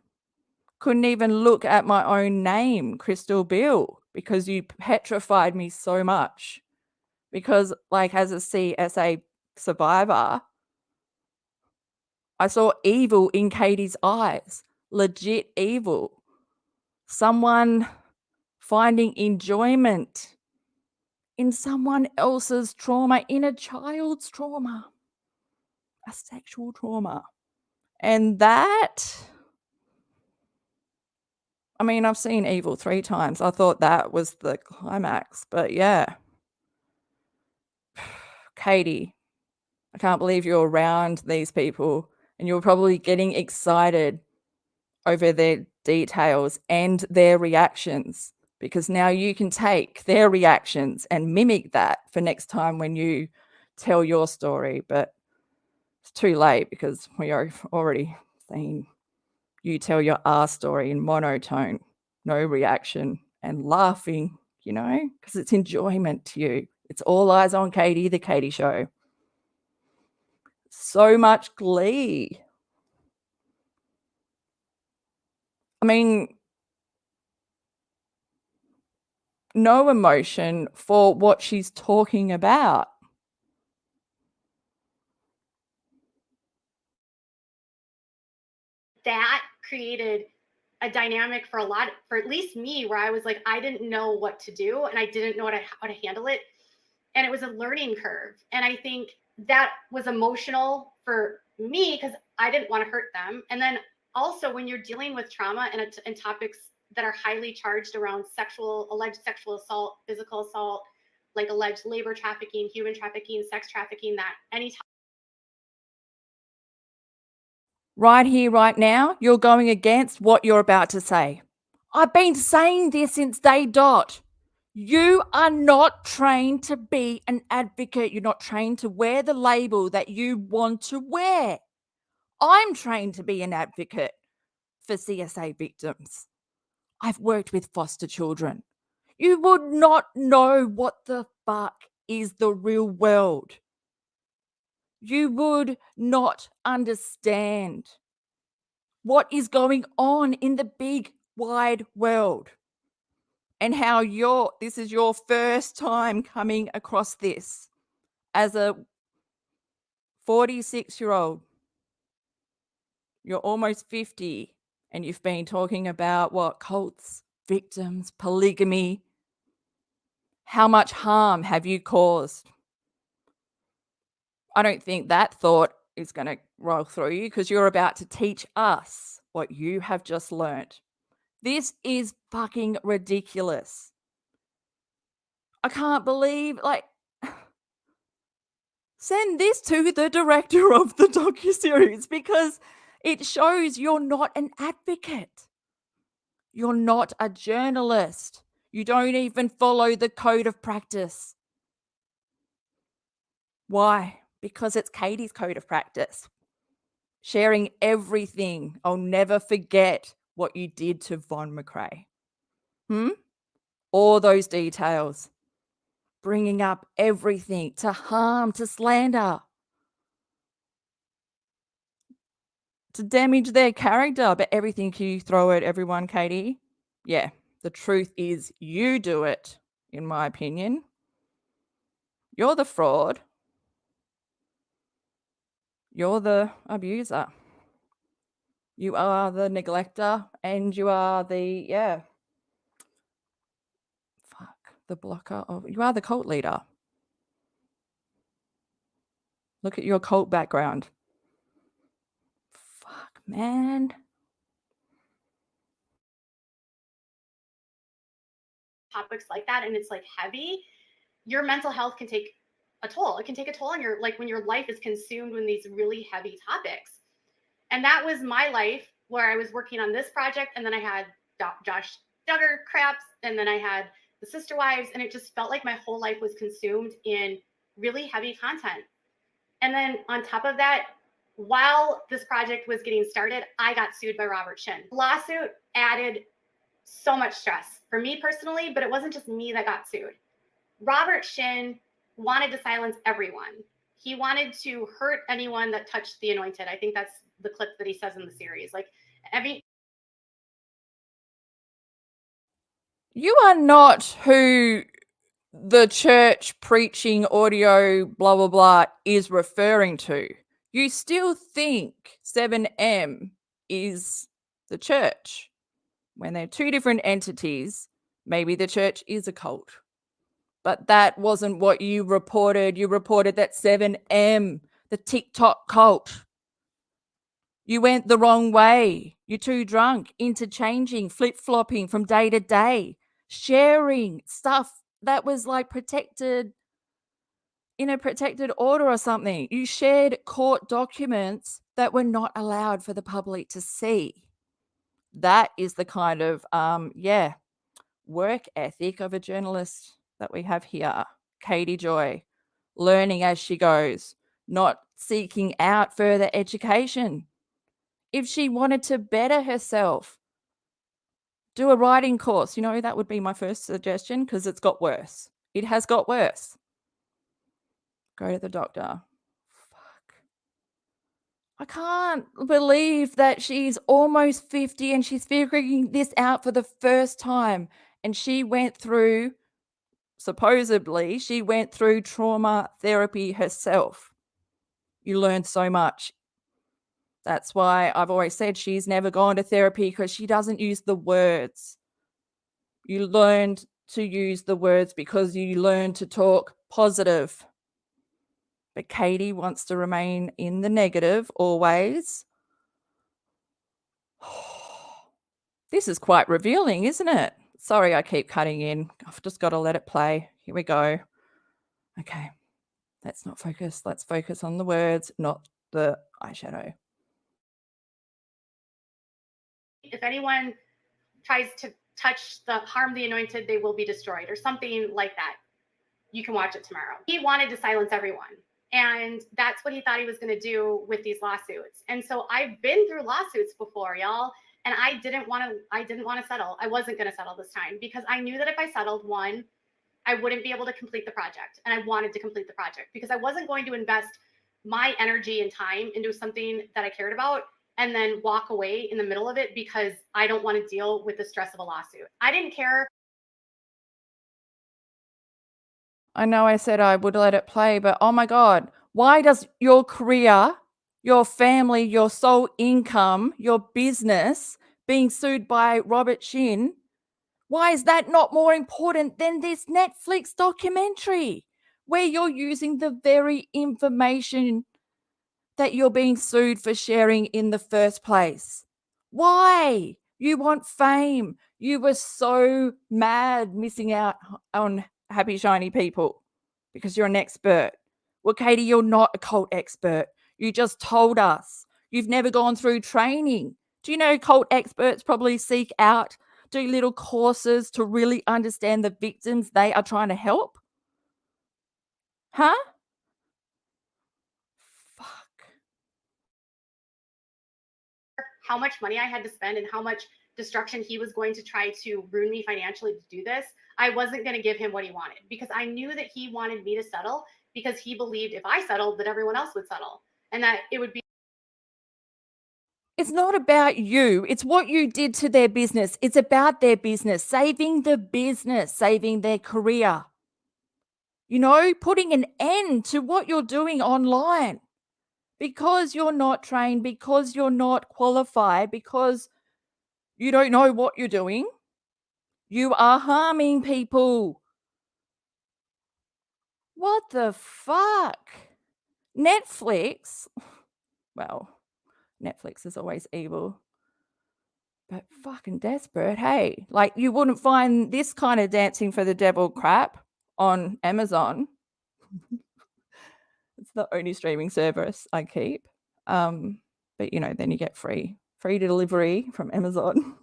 Couldn't even look at my own name, CHRISTALBILL, because you petrified me so much. Because, like, as a CSA survivor, I saw evil in Katie's eyes. Legit evil. Someone finding enjoyment in someone else's trauma, in a child's trauma, a sexual trauma. And that, I mean, I've seen evil 3 times. I thought that was the climax, but yeah. Katie, I can't believe you're around these people and you're probably getting excited over their details and their reactions, because now you can take their reactions and mimic that for next time when you tell your story. But it's too late, because we are already seen you tell your R story in monotone, no reaction, and laughing, because it's enjoyment to you. It's all eyes on Katie, the Katie Show. So much glee. I mean, no emotion for what she's talking about. That created a dynamic for at least me, where I was like, I didn't know what to do and I didn't know how to handle it. And it was a learning curve. And I think that was emotional for me because I didn't want to hurt them. And then also when you're dealing with trauma and topics that are highly charged around alleged sexual assault, physical assault, like alleged labor trafficking, human trafficking, sex trafficking, that any time. Right here, right now, you're going against what you're about to say. I've been saying this since day dot. You are not trained to be an advocate. You're not trained to wear the label that you want to wear. I'm trained to be an advocate for CSA victims. I've worked with foster children. You would not know what the fuck is the real world. You would not understand what is going on in the big wide world and how this is your first time coming across this as a 46-year-old. You're almost 50 and you've been talking about what? Cults, victims, polygamy. How much harm have you caused? I don't think that thought is going to roll through you because you're about to teach us what you have just learned. This is fucking ridiculous. I can't believe, send this to the director of the docuseries because it shows you're not an advocate. You're not a journalist. You don't even follow the code of practice. Why? Because it's Katie's code of practice. Sharing everything. I'll never forget what you did to Von McRae. All those details. Bringing up everything to harm, to slander, to damage their character. But everything you throw at everyone, Katie. Yeah, the truth is you do it, in my opinion. You're the fraud. You're the abuser. You are the neglector and you are the blocker of, you are the cult leader. Look at your cult background. Fuck, man. Topics like that, and it's like heavy, your mental health can take a toll. It can take a toll on your, like, when your life is consumed with these really heavy topics. And that was my life, where I was working on this project, and then I had Josh Duggar craps, and then I had the Sister Wives, and it just felt like my whole life was consumed in really heavy content. And then on top of that, while this project was getting started, I got sued by Robert Shinn. The lawsuit added so much stress for me personally, but it wasn't just me that got sued. Robert Shinn wanted to silence everyone. He wanted to hurt anyone that touched the anointed. I think that's the clip that he says in the series. Like, you are not who the church preaching audio blah blah blah is referring to. You still think 7M is the church when they're two different entities. Maybe the church is a cult, but that wasn't what you reported. You reported that 7M, the TikTok cult. You went the wrong way. You're too drunk, interchanging, flip-flopping from day to day, sharing stuff that was like protected in a protected order or something. You shared court documents that were not allowed for the public to see. That is the kind of, work ethic of a journalist that we have here. Katie Joy, learning as she goes, not seeking out further education. If she wanted to better herself, do a writing course. That would be my first suggestion because it's got worse. It has got worse. Go to the doctor. Fuck. I can't believe that she's almost 50 and she's figuring this out for the first time. And she went through, supposedly, she went through trauma therapy herself. You learn so much. That's why I've always said she's never gone to therapy, because she doesn't use the words. You learned to use the words because you learned to talk positive. But Katie wants to remain in the negative always. This is quite revealing, isn't it? Sorry, I keep cutting in. I've just got to let it play. Here we go. Okay, let's not focus. Let's focus on the words, not the eyeshadow. If anyone tries to harm the anointed, they will be destroyed, or something like that. You can watch it tomorrow. He wanted to silence everyone. And that's what he thought he was going to do with these lawsuits. And so I've been through lawsuits before, y'all. And I didn't want to settle. I wasn't going to settle this time, because I knew that if I settled, one, I wouldn't be able to complete the project. And I wanted to complete the project because I wasn't going to invest my energy and time into something that I cared about and then walk away in the middle of it because I don't want to deal with the stress of a lawsuit. I didn't care. I know I said I would let it play, but oh my God, why does your career, your family, your sole income, your business being sued by Robert SHINN, why is that not more important than this Netflix documentary where you're using the very information that you're being sued for sharing in the first place? Why? You want fame. You were so mad missing out on happy, shiny people because you're an expert. Well, Katie, you're not a cult expert. You just told us. You've never gone through training. Do you know cult experts probably seek out, do little courses to really understand the victims they are trying to help? Huh? Fuck. How much money I had to spend and how much destruction he was going to try to ruin me financially to do this, I wasn't going to give him what he wanted, because I knew that he wanted me to settle because he believed if I settled that everyone else would settle and that it would be. It's not about you. It's what you did to their business. It's about their business, saving the business, saving their career. You know, putting an end to what you're doing online because you're not trained, because you're not qualified, because you don't know what you're doing. You are harming people. What the fuck? Netflix? Well, Netflix is always evil. But fucking desperate, hey? Like, you wouldn't find this kind of dancing for the devil crap on Amazon. It's the only streaming service I keep. But, you know, then you get free delivery from Amazon.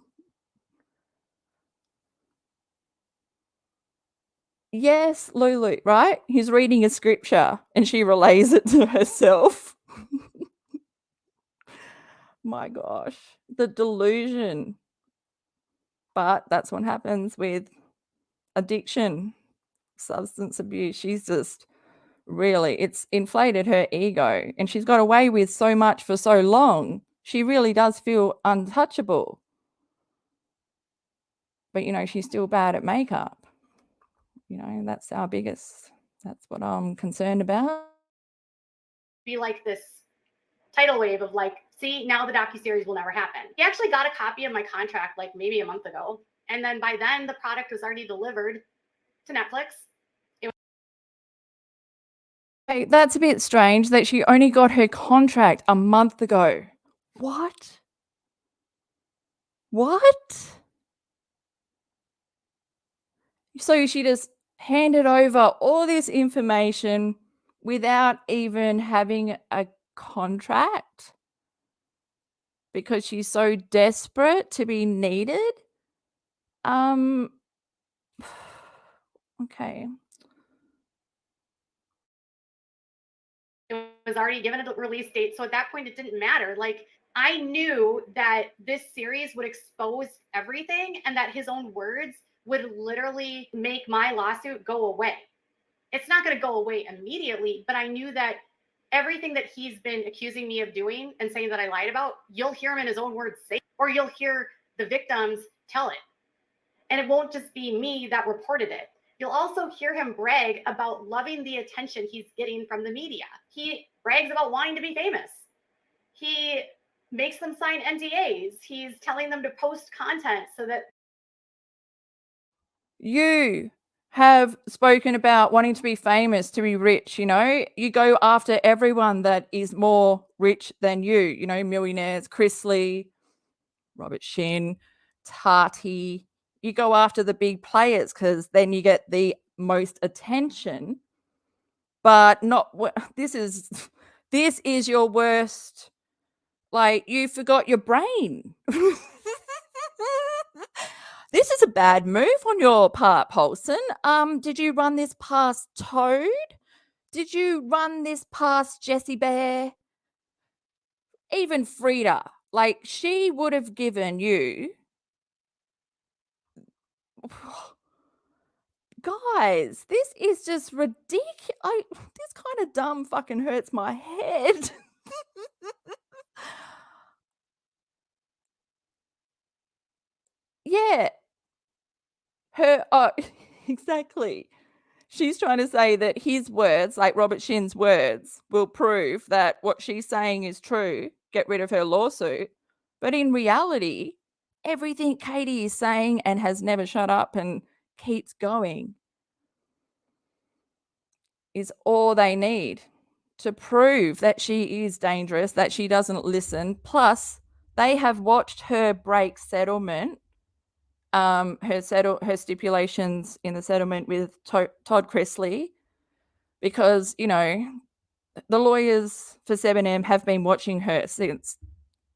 Yes, Lulu, right? He's reading a scripture and she relays it to herself. My gosh, the delusion. But that's what happens with addiction, substance abuse. She's just really, it's inflated her ego, and she's got away with so much for so long. She really does feel untouchable. But, you know, she's still bad at makeup. You know, that's what I'm concerned about. Be like this tidal wave of like, see, now the docuseries will never happen. He actually got a copy of my contract like maybe a month ago. And then by then the product was already delivered to Netflix. Hey, that's a bit strange that she only got her contract a month ago. What? So she just handed over all this information without even having a contract because she's so desperate to be needed? Okay. It was already given a release date. So at that point, it didn't matter. Like, I knew that this series would expose everything and that his own words would literally make my lawsuit go away. It's not going to go away immediately, but I knew that everything that he's been accusing me of doing and saying that I lied about, you'll hear him in his own words say, or you'll hear the victims tell it. And it won't just be me that reported it. You'll also hear him brag about loving the attention he's getting from the media. He brags about wanting to be famous. He makes them sign NDAs. He's telling them to post content so that you have spoken about wanting to be famous, to be rich, you know, you go after everyone that is more rich than you know, millionaires, Chrisley, Robert Shinn, Tati. You go after the big players because then you get the most attention, but not this is your worst. Like, you forgot your brain. This is a bad move on your part, Paulson. Did you run this past Toad? Did you run this past Jessie Bear? Even Frida, like, she would have given you. Guys, this is just ridiculous. This kind of dumb fucking hurts my head. Yeah. Exactly. She's trying to say that his words, like Robert Shinn's words, will prove that what she's saying is true, get rid of her lawsuit. But in reality, everything Katie is saying and has never shut up and keeps going is all they need to prove that she is dangerous, that she doesn't listen. Plus, they have watched her break settlement, her stipulations in the settlement with Todd Chrisley, because, you know, the lawyers for 7M have been watching her since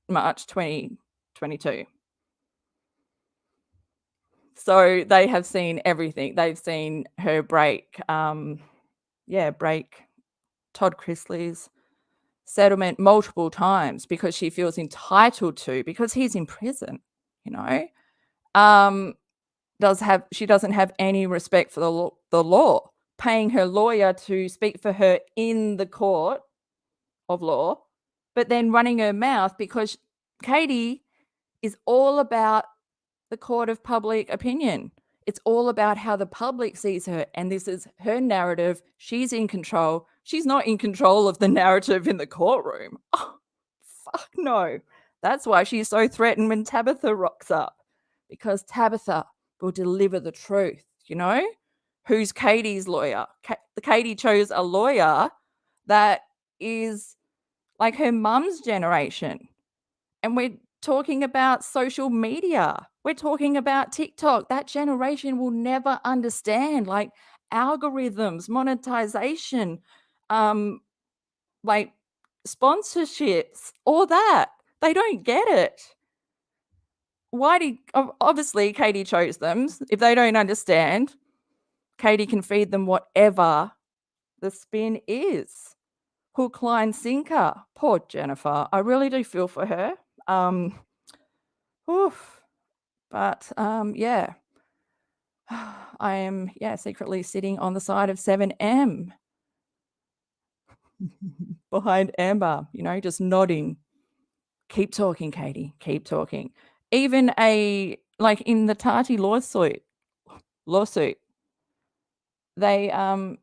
March 2022. So they have seen everything. They've seen her break, break Todd Chrisley's settlement multiple times because she feels entitled to, because he's in prison, you know. She doesn't have any respect for the law, paying her lawyer to speak for her in the court of law, but then running her mouth because Katie is all about the court of public opinion. It's all about how the public sees her, and this is her narrative. She's in control. She's not in control of the narrative in the courtroom. Oh, fuck no. That's why she's so threatened when Tabitha rocks up, because Tabitha will deliver the truth, you know? Who's Katie's lawyer? Katie chose a lawyer that is like her mum's generation. And we're talking about social media. We're talking about TikTok. That generation will never understand, like, algorithms, monetization, like sponsorships, all that. They don't get it. Obviously Katie chose them. If they don't understand, Katie can feed them whatever the spin is. Hook, line, sinker. Poor Jennifer. I really do feel for her. But yeah. I am, secretly sitting on the side of 7M. Behind Amber, you know, just nodding. Keep talking, Katie. Keep talking. Even like in the Tati lawsuit, they I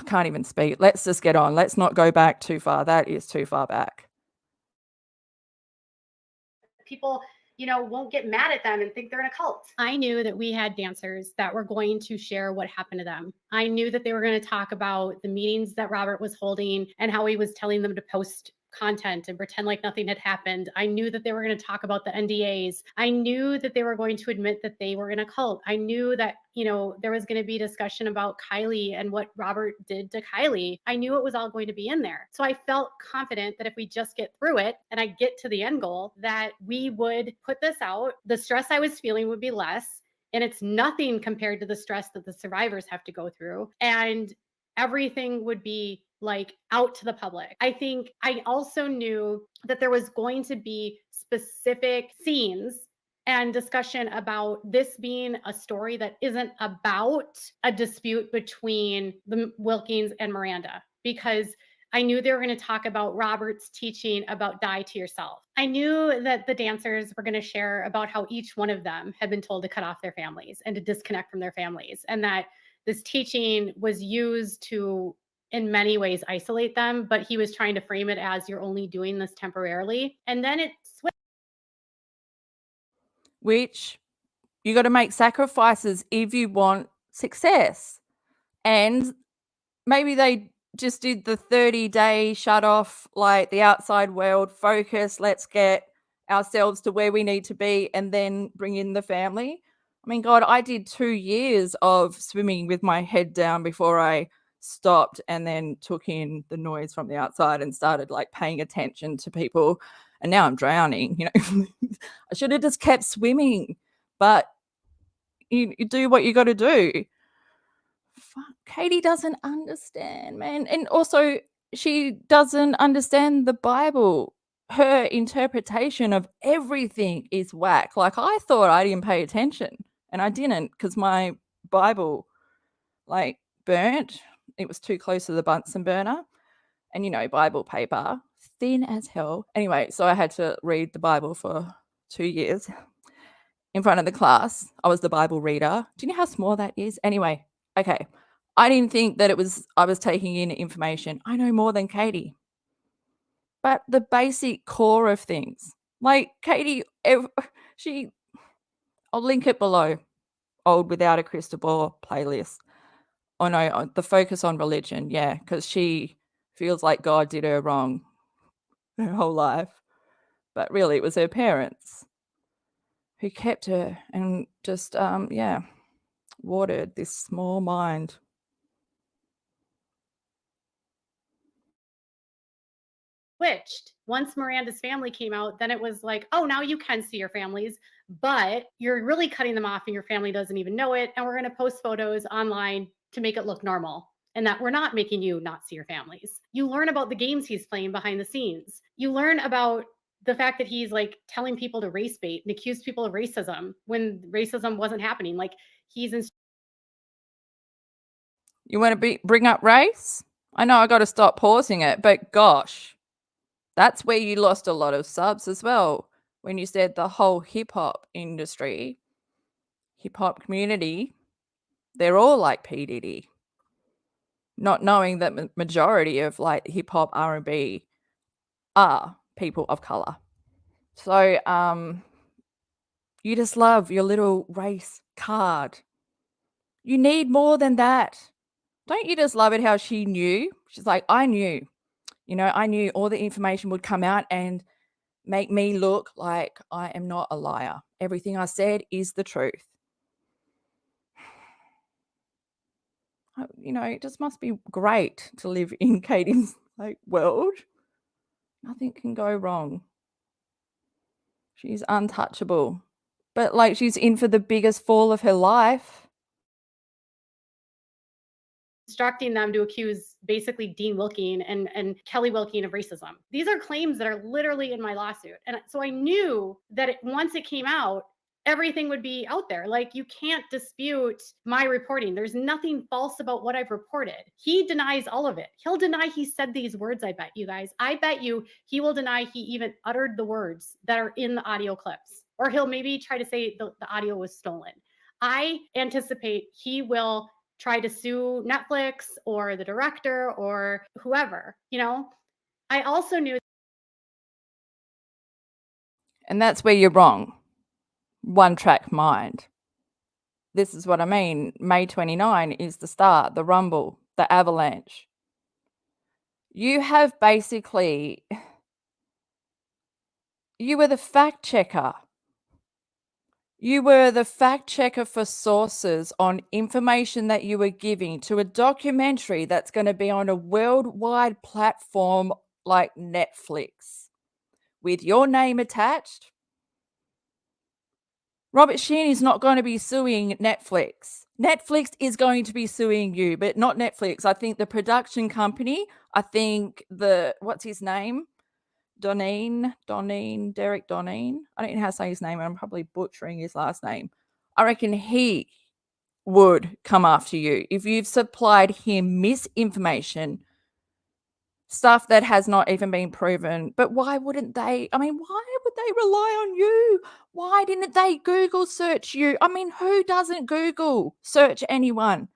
can't even speak. Let's just get on. Let's not go back too far. That is too far back. People, you know, won't get mad at them and think they're in a cult. I knew that we had dancers that were going to share what happened to them. I knew that they were going to talk about the meetings that Robert was holding and how he was telling them to post content and pretend like nothing had happened. I knew that they were going to talk about the NDAs. I knew that they were going to admit that they were in a cult. I knew that, you know, there was going to be discussion about Kylie and what Robert did to Kylie. I knew it was all going to be in there. So I felt confident that if we just get through it and I get to the end goal, that we would put this out. The stress I was feeling would be less. And it's nothing compared to the stress that the survivors have to go through. And everything would be like out to the public. I think I also knew that there was going to be specific scenes and discussion about this being a story that isn't about a dispute between the Wilkins and Miranda, because I knew they were going to talk about Robert's teaching about die to yourself. I knew that the dancers were going to share about how each one of them had been told to cut off their families and to disconnect from their families, and that this teaching was used to, in many ways, isolate them, but he was trying to frame it as you're only doing this temporarily. And then it switched. Which you got to make sacrifices if you want success. And maybe they just did the 30-day shut off, like the outside world, focus, let's get ourselves to where we need to be and then bring in the family. I mean, God, I did 2 years of swimming with my head down before I stopped and then took in the noise from the outside and started like paying attention to people. And now I'm drowning, you know. I should have just kept swimming, but you do what you got to do. Fuck, Katie doesn't understand, man. And also, she doesn't understand the Bible. Her interpretation of everything is whack. Like, I thought I didn't pay attention, and I didn't because my Bible, like, burnt. It was too close to the Bunsen burner. And, you know, Bible paper, thin as hell. Anyway, so I had to read the Bible for 2 years in front of the class. I was the Bible reader. Do you know how small that is? Anyway, okay. I didn't think that I was taking in information. I know more than Katie. But the basic core of things, like Katie, I'll link it below, Old Without a Crystal Ball playlist. Oh no, the focus on religion, yeah, because she feels like God did her wrong her whole life. But really, it was her parents who kept her and just, watered this small mind. Switched. Once Miranda's family came out, then it was like, oh, now you can see your families, but you're really cutting them off and your family doesn't even know it. And we're going to post photos online to make it look normal, and that we're not making you not see your families. You learn about the games he's playing behind the scenes. You learn about the fact that he's like telling people to race bait and accuse people of racism when racism wasn't happening. Like, he's in. You want to bring up race? I know I got to stop pausing it, but gosh, that's where you lost a lot of subs as well. When you said the whole hip hop industry, hip hop community, they're all like P. Diddy. Not knowing that majority of like hip hop R&B are people of color. So you just love your little race card. You need more than that. Don't you just love it how she knew? She's like, I knew. You know, I knew all the information would come out and make me look like I am not a liar. Everything I said is the truth. You know, it just must be great to live in Katie's like world. Nothing can go wrong. She's untouchable. But like, she's in for the biggest fall of her life. Instructing them to accuse basically Dean Wilking and Kelly Wilking of racism. These are claims that are literally in my lawsuit. And so I knew that once it came out, everything would be out there. Like, you can't dispute my reporting. There's nothing false about what I've reported. He denies all of it. He'll deny he said these words, I bet you guys. I bet you he will deny he even uttered the words that are in the audio clips. Or he'll maybe try to say the audio was stolen. I anticipate he will try to sue Netflix or the director or whoever, you know. I also knew. And that's where you're wrong. One track mind. This is what I mean. May 29 is the start, the rumble, the avalanche. You have basically, you were the fact checker. You were the fact checker for sources on information that you were giving to a documentary that's going to be on a worldwide platform like Netflix with your name attached. Robert Shinn is not going to be suing Netflix. Netflix is going to be suing you, but not Netflix. I think the production company, I think what's his name? DONEEN, Derek DONEEN. I don't know how to say his name, and I'm probably butchering his last name. I reckon he would come after you if you've supplied him misinformation stuff that has not even been proven. But why wouldn't they? I mean, why would they rely on you? Why didn't they Google search you? I mean, who doesn't Google search anyone?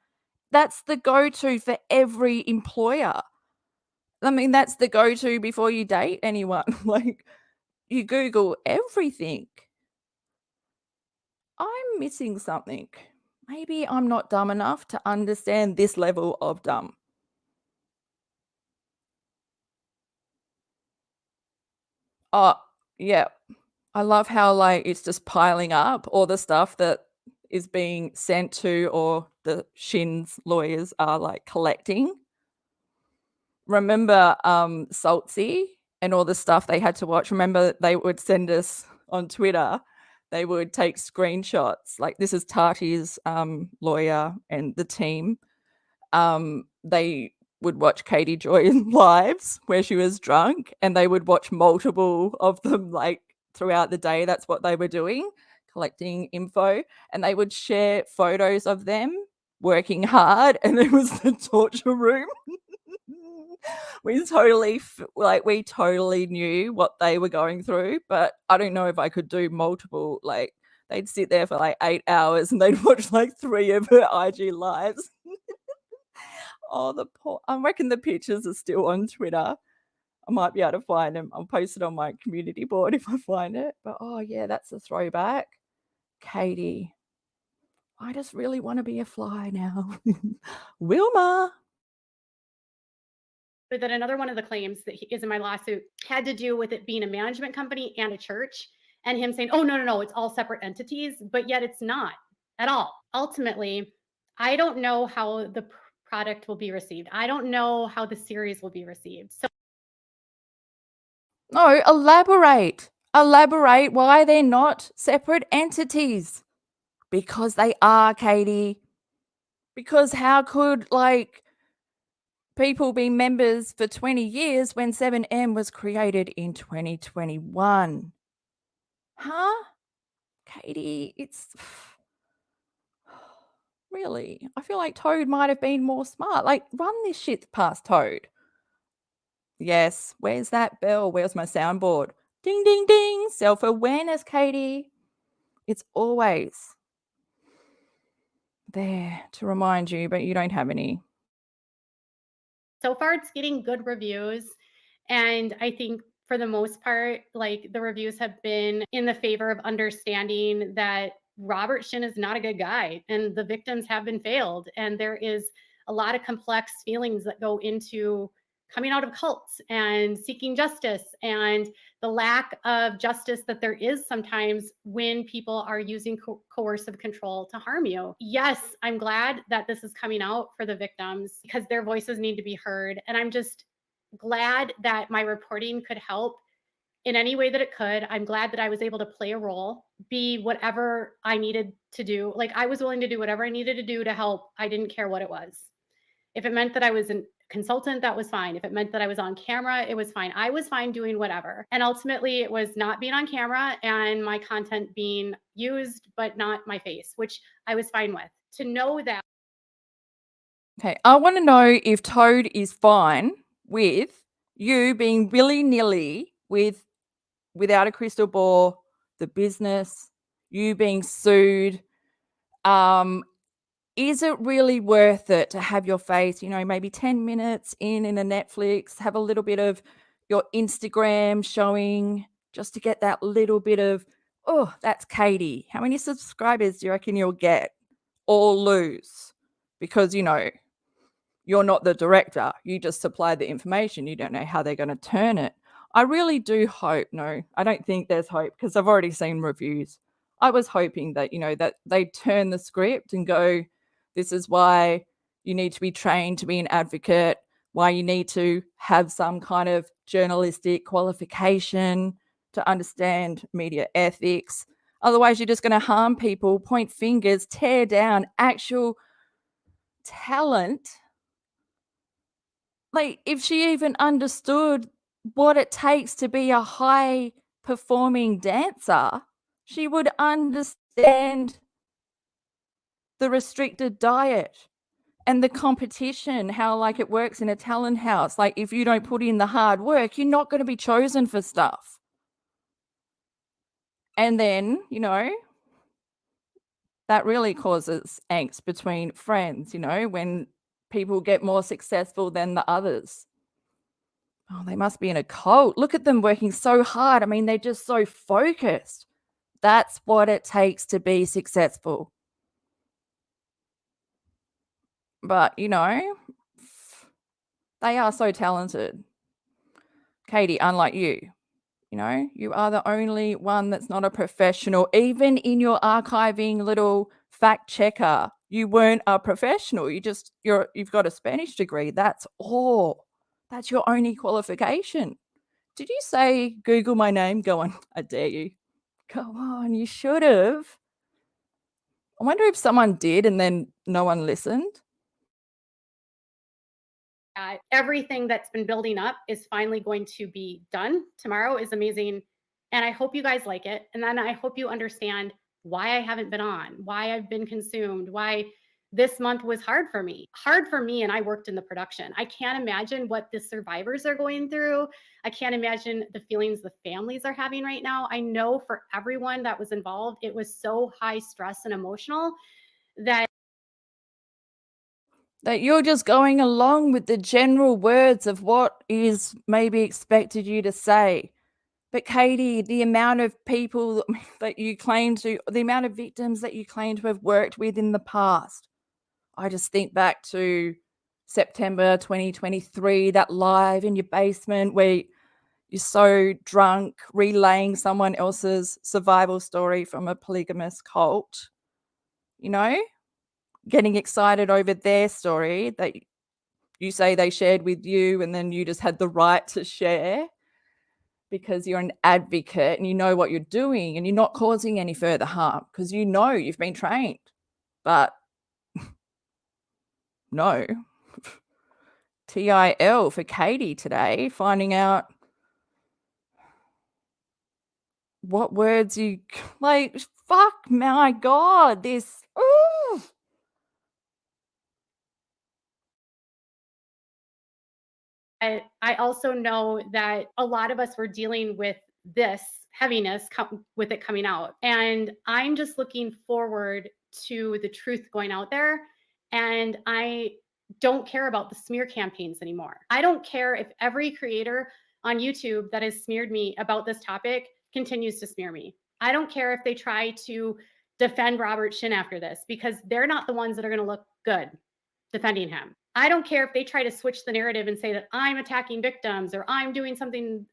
That's the go-to for every employer. I mean, that's the go-to before you date anyone. Like, you Google everything. I'm missing something. Maybe I'm not dumb enough to understand this level of dumb. Oh, yeah. I love how, like, it's just piling up, all the stuff that is being sent to or the SHIN's lawyers are, like, collecting. Remember, Saltsy and all the stuff they had to watch? Remember they would send us on Twitter, they would take screenshots, like, this is Tati's, lawyer and the team. They would watch Katie Joy's lives where she was drunk, and they would watch multiple of them, like, throughout the day. That's what they were doing, collecting info, and they would share photos of them working hard, and it was the torture room. We totally knew what they were going through, but I don't know if I could do multiple, like, they'd sit there for, like, 8 hours, and they'd watch, like, 3 of her IG lives. Oh, the poor I reckon the pictures are still on Twitter. I might be able to find them. I'll post it on my community board if I find it, but, oh, yeah, that's a throwback. Katie. I just really wanna be a fly now. Wilma. But then another one of the claims that is in my lawsuit had to do with it being a management company and a church, and him saying, "Oh, no, it's all separate entities," but yet it's not at all. Ultimately, I don't know how the product will be received. I don't know how the series will be received. So No, elaborate. Elaborate why they're not separate entities. Because they are, Katie. Because how could, like, people be members for 20 years when 7M was created in 2021? Huh? Katie, it's really, I feel like Toad might have been more smart. Like, run this shit past Toad. Yes, where's that bell? Where's my soundboard? Ding, ding, ding. Self-awareness, Katie. It's always there to remind you, but you don't have any. So far, it's getting good reviews. And I think for the most part, like, the reviews have been in the favor of understanding that Robert Shinn is not a good guy and the victims have been failed. And there is a lot of complex feelings that go into coming out of cults and seeking justice, and the lack of justice that there is sometimes when people are using coercive control to harm you. Yes, I'm glad that this is coming out for the victims because their voices need to be heard. And I'm just glad that my reporting could help in any way that it could. I'm glad that I was able to play a role, be whatever I needed to do. Like, I was willing to do whatever I needed to do to help. I didn't care what it was. If it meant that I was a consultant, that was fine. If it meant that I was on camera, it was fine. I was fine doing whatever. And ultimately, it was not being on camera and my content being used, but not my face, which I was fine with. To know that. Okay, I want to know if Toad is fine with you being willy-nilly without a crystal ball, the business, you being sued. Is it really worth it to have your face, maybe 10 minutes in a Netflix, have a little bit of your Instagram showing just to get that little bit of, oh, that's Katie. How many subscribers do you reckon you'll get or lose? Because, you're not the director. You just supply the information. You don't know how they're going to turn it. I really do hope, no, I don't think there's hope because I've already seen reviews. I was hoping that, that they turn the script and go, this is why you need to be trained to be an advocate, why you need to have some kind of journalistic qualification to understand media ethics. Otherwise, you're just going to harm people, point fingers, tear down actual talent. Like, if she even understood what it takes to be a high performing dancer, she would understand the restricted diet And the competition, how like it works in a talent house. Like if you don't put in the hard work, you're not going to be chosen for stuff. And then, you know, that really causes angst between friends, you know, when people get more successful than the others. Oh, they must be in a cult. Look at them working so hard. I mean, they're just so focused. That's what it takes to be successful. But, you know, they are so talented. Katie, unlike you know, you are the only one that's not a professional. Even in your archiving little fact checker, you weren't a professional. You've got a Spanish degree. That's all. That's your only qualification. Did you say Google my name? Go on. I dare you. Go on. You should have. I wonder if someone did and then no one listened. Everything that's been building up is finally going to be done. Tomorrow is amazing. And I hope you guys like it. And then I hope you understand why I haven't been on, why I've been consumed, why this month was hard for me. And I worked in the production. I can't imagine what the survivors are going through. I can't imagine the feelings the families are having right now. I know for everyone that was involved, it was so high stress and emotional that you're just going along with the general words of what is maybe expected you to say. But Katie, the amount of people that you claim to, the amount of victims that you claim to have worked with in the past, I just think back to September 2023, that live in your basement where you're so drunk, relaying someone else's survival story from a polygamous cult, you know, getting excited over their story that you say they shared with you and then you just had the right to share because you're an advocate and you know what you're doing and you're not causing any further harm because you know you've been trained. But no. TIL for Katie today, finding out what words you like. Fuck my God, this. Ooh. I also know that a lot of us were dealing with this heaviness with it coming out. And I'm just looking forward to the truth going out there. And I don't care about the smear campaigns anymore. I don't care if every creator on YouTube that has smeared me about this topic continues to smear me. I don't care if they try to defend Robert Shinn after this because they're not the ones that are going to look good defending him. I don't care if they try to switch the narrative and say that I'm attacking victims or I'm doing something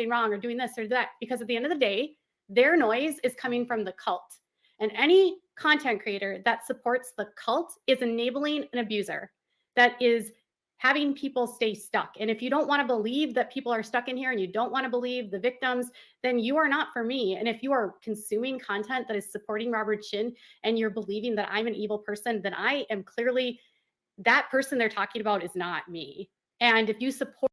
wrong or doing this or that, because at the end of the day, their noise is coming from the cult. And any content creator that supports the cult is enabling an abuser that is having people stay stuck. And if you don't want to believe that people are stuck in here and you don't want to believe the victims, then you are not for me. And if you are consuming content that is supporting Robert Shinn and you're believing that I'm an evil person, then I am clearly that person they're talking about is not me. And if you support.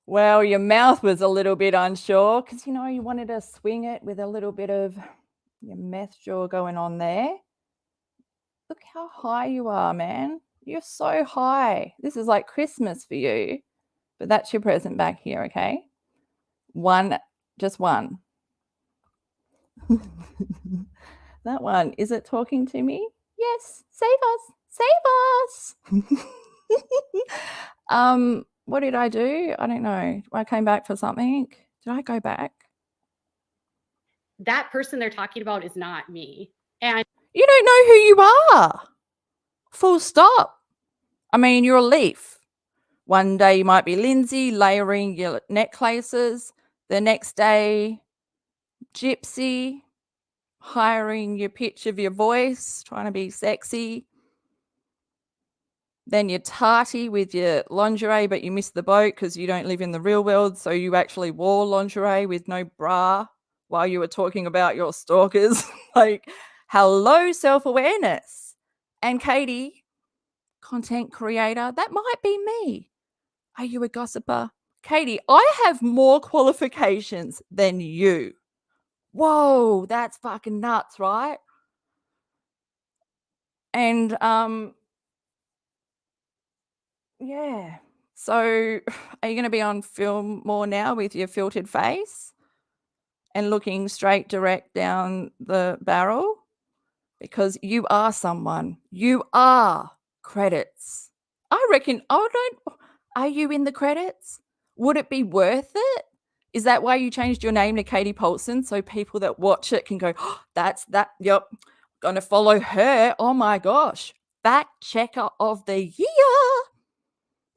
Well, your mouth was a little bit unsure because, you know, you wanted to swing it with a little bit of your meth jaw going on there. Look how high you are, man. You're so high. This is like Christmas for you. But that's your present back here, okay? One, just one. That one, is it talking to me? Yes, save us, save us. What did I do? I don't know. I came back for something. Did I go back? That person they're talking about is not me. And you don't know who you are. Full stop. I mean, you're a leaf. One day you might be Lindsay layering your necklaces. The next day, Gypsy hiring your pitch of your voice, trying to be sexy. Then you're Tarty with your lingerie, but you missed the boat because you don't live in the real world. So you actually wore lingerie with no bra while you were talking about your stalkers. Like, hello, self-awareness. And Katie, content creator, that might be me. Are you a gossiper? Katie, I have more qualifications than you. Whoa, that's fucking nuts, right? And yeah. So are you going to be on film more now with your filtered face and looking straight direct down the barrel? Because you are someone. You are credits. I reckon, are you in the credits? Would it be worth it? Is that why you changed your name to Katie Paulson? So people that watch it can go, oh, that's that. Yep. Gonna follow her. Oh my gosh. Fact checker of the year.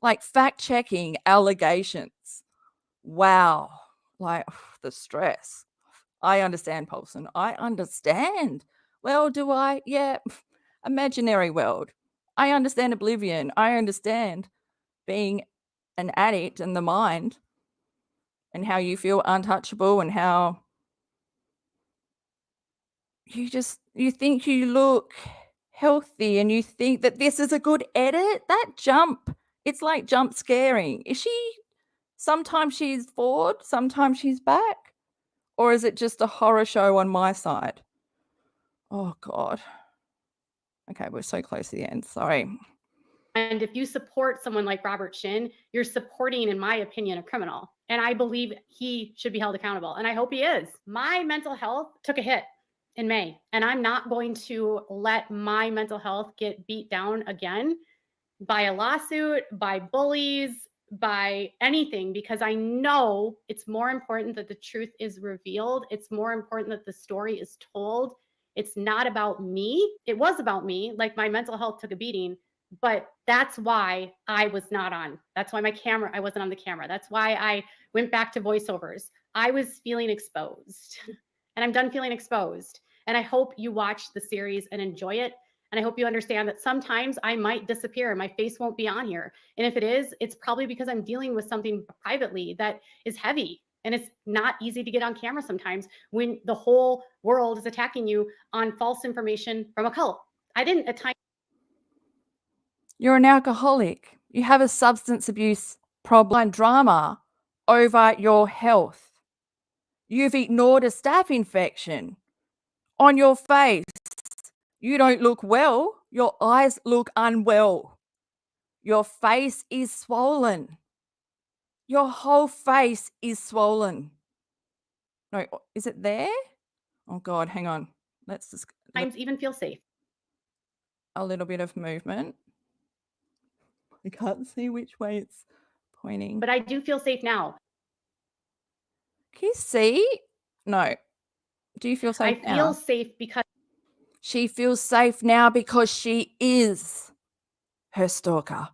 Like fact checking allegations. Wow. Like the stress. I understand, Paulson. I understand. Well, do I? Yeah. Imaginary world. I understand Oblivion. I understand being an addict and the mind and how you feel untouchable and how you think you look healthy and you think that this is a good edit. That jump, it's like jump scaring. Is she, sometimes she's forward, sometimes she's back? Or is it just a horror show on my side? Oh, God. Okay, we're so close to the end. Sorry. And if you support someone like Robert Shinn, you're supporting, in my opinion, a criminal. And I believe he should be held accountable. And I hope he is. My mental health took a hit in May. And I'm not going to let my mental health get beat down again by a lawsuit, by bullies, by anything, because I know it's more important that the truth is revealed. It's more important that the story is told. It's not about me. It was about me, like my mental health took a beating, but that's why I was not on. That's why I wasn't on the camera. That's why I went back to voiceovers. I was feeling exposed and I'm done feeling exposed. And I hope you watch the series and enjoy it. And I hope you understand that sometimes I might disappear and my face won't be on here. And if it is, it's probably because I'm dealing with something privately that is heavy. And it's not easy to get on camera sometimes when the whole world is attacking you on false information from a cult. I didn't at times. You're an alcoholic. You have a substance abuse problem and drama over your health. You've ignored a staph infection on your face. You don't look well. Your eyes look unwell. Your face is swollen. Your whole face is swollen. No, is it there? Oh, God, hang on. Let's just even feel safe. A little bit of movement. I can't see which way it's pointing. But I do feel safe now. Can you see? No. Do you feel safe now? I feel safe because she feels safe now because she is her stalker.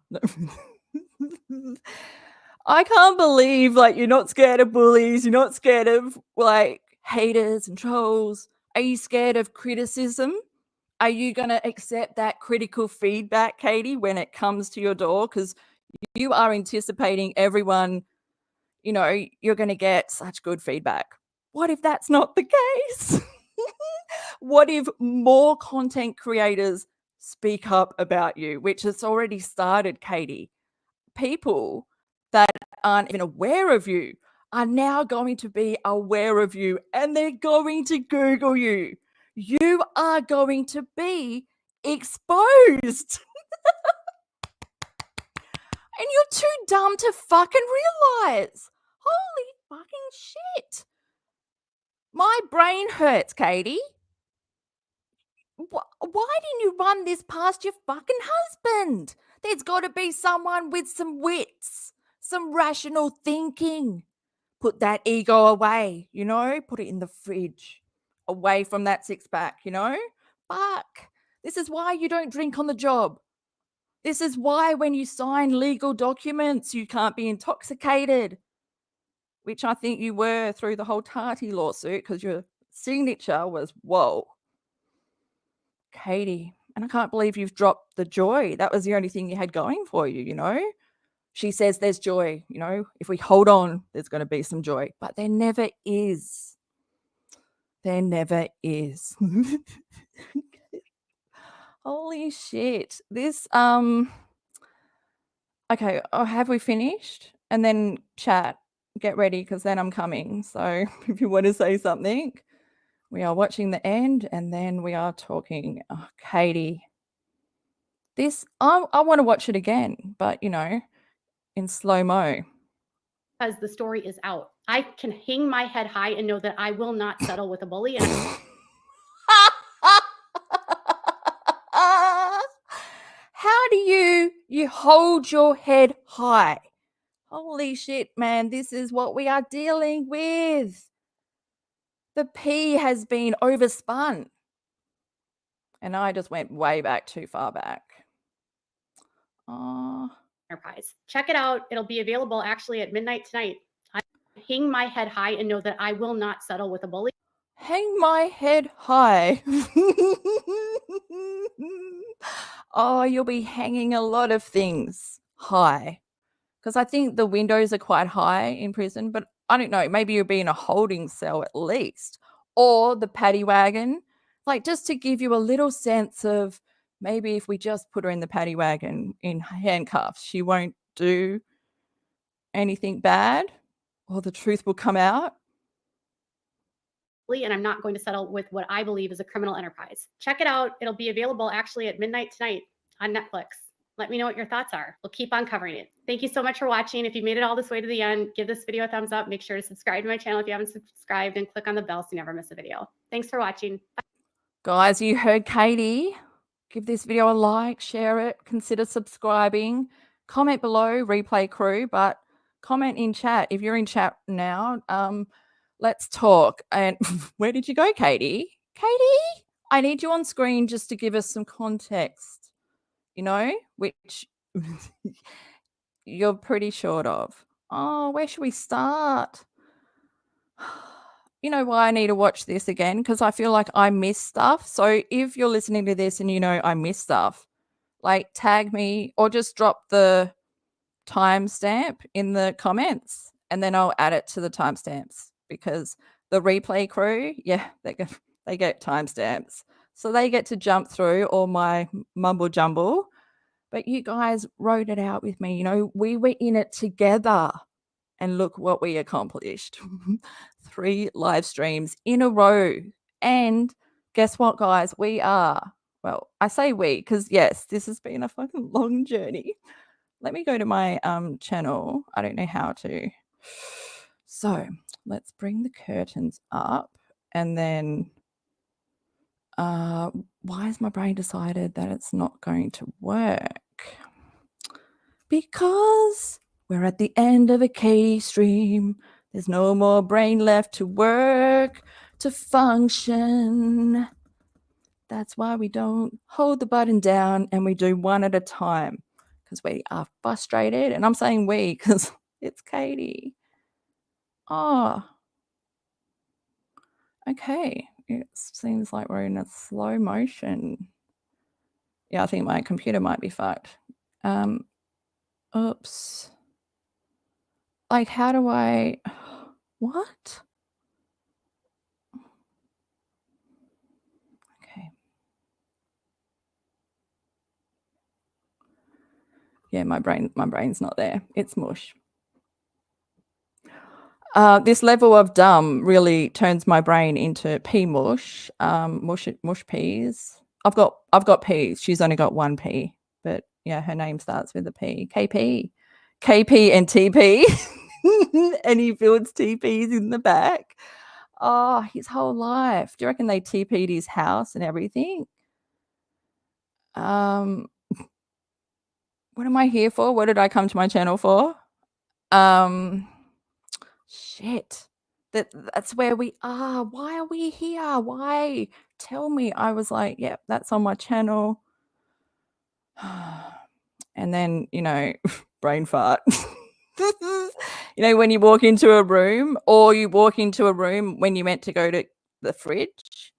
I can't believe, like, you're not scared of bullies. You're not scared of, like, haters and trolls. Are you scared of criticism? Are you going to accept that critical feedback, Katie, when it comes to your door? Because you are anticipating everyone, you know, you're going to get such good feedback. What if that's not the case? What if more content creators speak up about you, which has already started, Katie? People that aren't even aware of you are now going to be aware of you and they're going to Google you. You are going to be exposed. And you're too dumb to fucking realize. Holy fucking shit. My brain hurts, Katie. Why didn't you run this past your fucking husband? There's got to be someone with some wits, some rational thinking. Put that ego away, you know? Put it in the fridge, away from that six-pack, you know? Fuck. This is why you don't drink on the job. This is why when you sign legal documents, you can't be intoxicated, which I think you were through the whole Tarty lawsuit because your signature was, whoa. Katie, and I can't believe you've dropped the joy. That was the only thing you had going for you, you know? She says there's joy, you know? If we hold on, there's going to be some joy. But there never is. There never is. Holy shit. This, okay, have we finished? And then chat. Get ready because then I'm coming. So if you want to say something, we are watching the end and then we are talking. Oh, Katie. This, I want to watch it again, but you know, in slow-mo. Because the story is out. I can hang my head high and know that I will not settle with a bully. And How do you hold your head high? Holy shit, man, this is what we are dealing with. The P has been overspun. And I just went way back, too far back. enterprise. Check it out. It'll be available actually at midnight tonight. I hang my head high and know that I will not settle with a bully. Hang my head high. Oh, you'll be hanging a lot of things high. Because I think the windows are quite high in prison, but I don't know, maybe you'll be in a holding cell at least. Or the paddy wagon. Like, just to give you a little sense of maybe if we just put her in the paddy wagon in handcuffs, she won't do anything bad, or the truth will come out. And I'm not going to settle with what I believe is a criminal enterprise. Check it out. It'll be available actually at midnight tonight on Netflix. Let me know what your thoughts are. We'll keep on covering it. Thank you so much for watching. If you made it all this way to the end, give this video a thumbs up. Make sure to subscribe to my channel if you haven't subscribed, and click on the bell so you never miss a video. Thanks for watching. Bye. Guys, you heard Katie. Give this video a like, share it, consider subscribing, comment below, replay crew, but comment in chat. If you're in chat now, let's talk. And where did you go, Katie? Katie, I need you on screen just to give us some context, you know, which you're pretty short of. Oh, where should we start? You know why I need to watch this again? Because I feel like I miss stuff. So if you're listening to this and you know I miss stuff, like tag me or just drop the timestamp in the comments and then I'll add it to the timestamps, because the replay crew, yeah, they get timestamps. So they get to jump through all my mumble jumble. But you guys wrote it out with me. You know, we were in it together. And look what we accomplished. 3 live streams in a row. And guess what, guys? We are, well, I say we because, yes, this has been a fucking long journey. Let me go to my channel. I don't know how to. So let's bring the curtains up. And then why has my brain decided that it's not going to work? Because we're at the end of a K stream. There's no more brain left to work, to function. That's why we don't hold the button down and we do one at a time, because we are frustrated. And I'm saying we because it's Katie. Oh, okay. It seems like we're in a slow motion. Yeah, I think my computer might be fucked. Oops. Like, how do I, what? Okay. Yeah, my brain's not there. It's mush. This level of dumb really turns my brain into pea mush. Mush peas. I've got peas. She's only got 1 P, but yeah, her name starts with a P. KP and TP. And he builds TPs in the back. Oh, his whole life. Do you reckon they TP'd his house and everything? What am I here for? What did I come to my channel for? Shit. That's where we are. Why are we here? Why? Tell me. I was like, yep, that's on my channel. And then, you know, brain fart. You know, when you walk into a room, or you walk into a room when you meant to go to the fridge.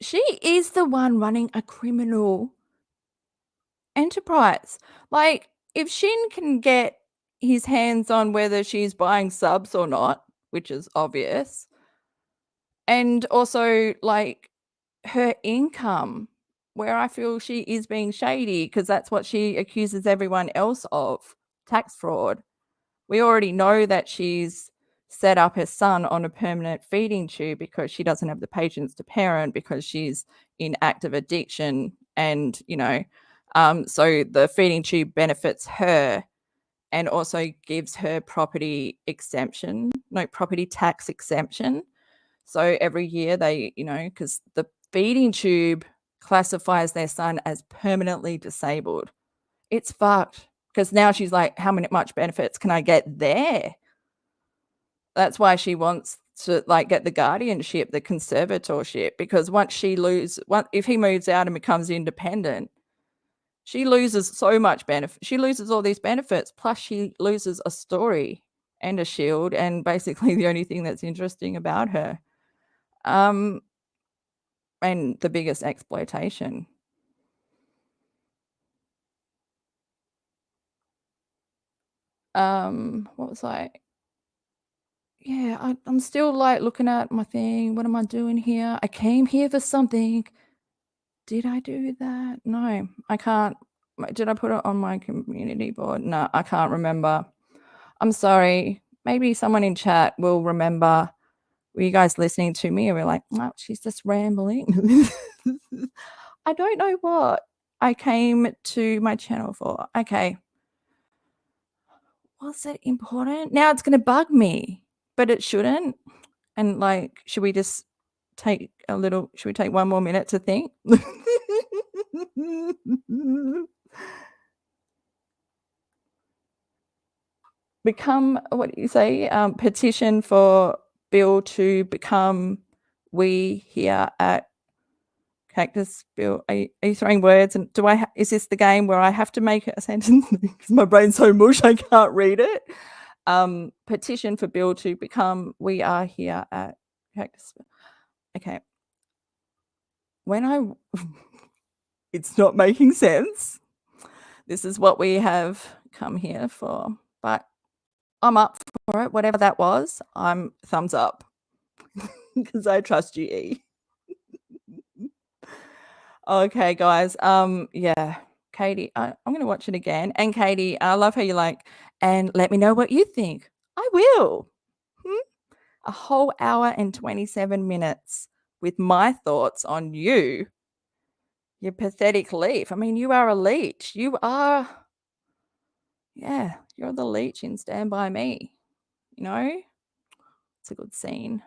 She is the one running a criminal enterprise. Like, if Shin can get his hands on whether she's buying subs or not, which is obvious, and also like her income, where I feel she is being shady because that's what she accuses everyone else of, tax fraud. We already know that she's set up her son on a permanent feeding tube because she doesn't have the patience to parent because she's in active addiction. And, so the feeding tube benefits her and also gives her property tax exemption. So every year they, because the feeding tube classifies their son as permanently disabled. It's fucked because now she's like, how much benefits can I get there? That's why she wants to get the guardianship, the conservatorship, because if he moves out and becomes independent, she loses so much benefit. She loses all these benefits, plus she loses a story and a shield, and basically the only thing that's interesting about her. And the biggest exploitation. What was I? Yeah, I'm still looking at my thing. What am I doing here? I came here for something. Did I do that? No, I can't. Did I put it on my community board? No, I can't remember. I'm sorry. Maybe someone in chat will remember. Were you guys listening to me? And we're like, oh, she's just rambling. I don't know what I came to my channel for. Okay. Was it important? Now it's going to bug me, but it shouldn't. And should we just take should we take 1 more minute to think? Become, what do you say? Petition for bill to become we here at Cactus Bill. Are you throwing words? And is this the game where I have to make a sentence because my brain's so mush I can't read it? Petition for bill to become we are here at Cactus. Okay. It's not making sense. This is what we have come here for, but I'm up for it. Whatever that was, I'm thumbs up because I trust you, E. Okay, guys. Yeah, Katie, I'm going to watch it again. And Katie, I love how you're and let me know what you think. I will. A whole hour and 27 minutes with my thoughts on you pathetic leaf. I mean, you are a leech. You are, yeah, you're the leech in Stand By Me. It's a good scene.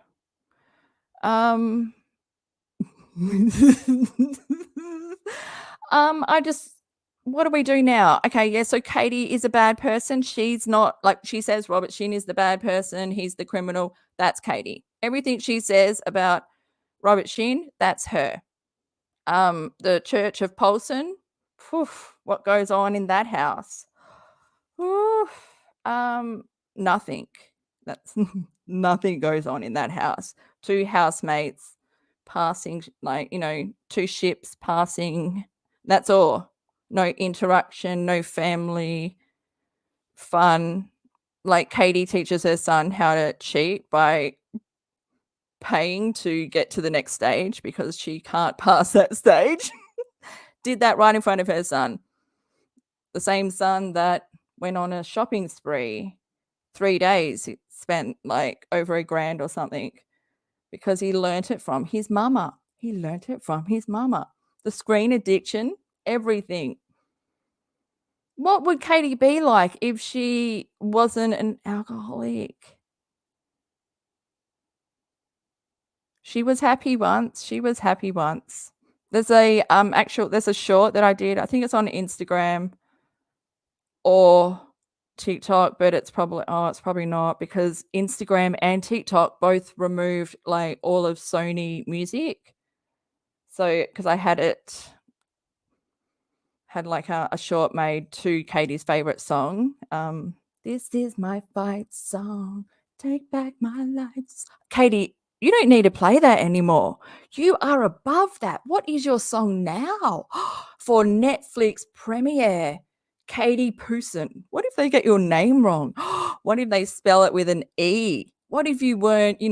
What do we do now? Okay, yeah, so Katie is a bad person. She's not, she says Robert Shinn is the bad person. He's the criminal. That's Katie. Everything she says about Robert Shinn, that's her. The Church of PAULSON, what goes on in that house? Nothing. That's nothing goes on in that house. 2 housemates passing, 2 ships passing. That's all. No interaction, no family fun. Katie teaches her son how to cheat by paying to get to the next stage because she can't pass that stage. Did that right in front of her son. The same son that went on a shopping spree. 3 days, he spent over $1,000 or something because he learnt it from his mama. The screen addiction, everything. What would Katie be like if she wasn't an alcoholic? She was happy once. There's a short that I did. I think it's on Instagram or TikTok, but it's probably not because Instagram and TikTok both removed all of Sony music. So because I had a short made to Katie's favorite song. This is my fight song. Take back my life. Katie, you don't need to play that anymore. You are above that. What is your song now? For Netflix premiere, Katie Poulson. What if they get your name wrong? What if they spell it with an E? What if you weren't,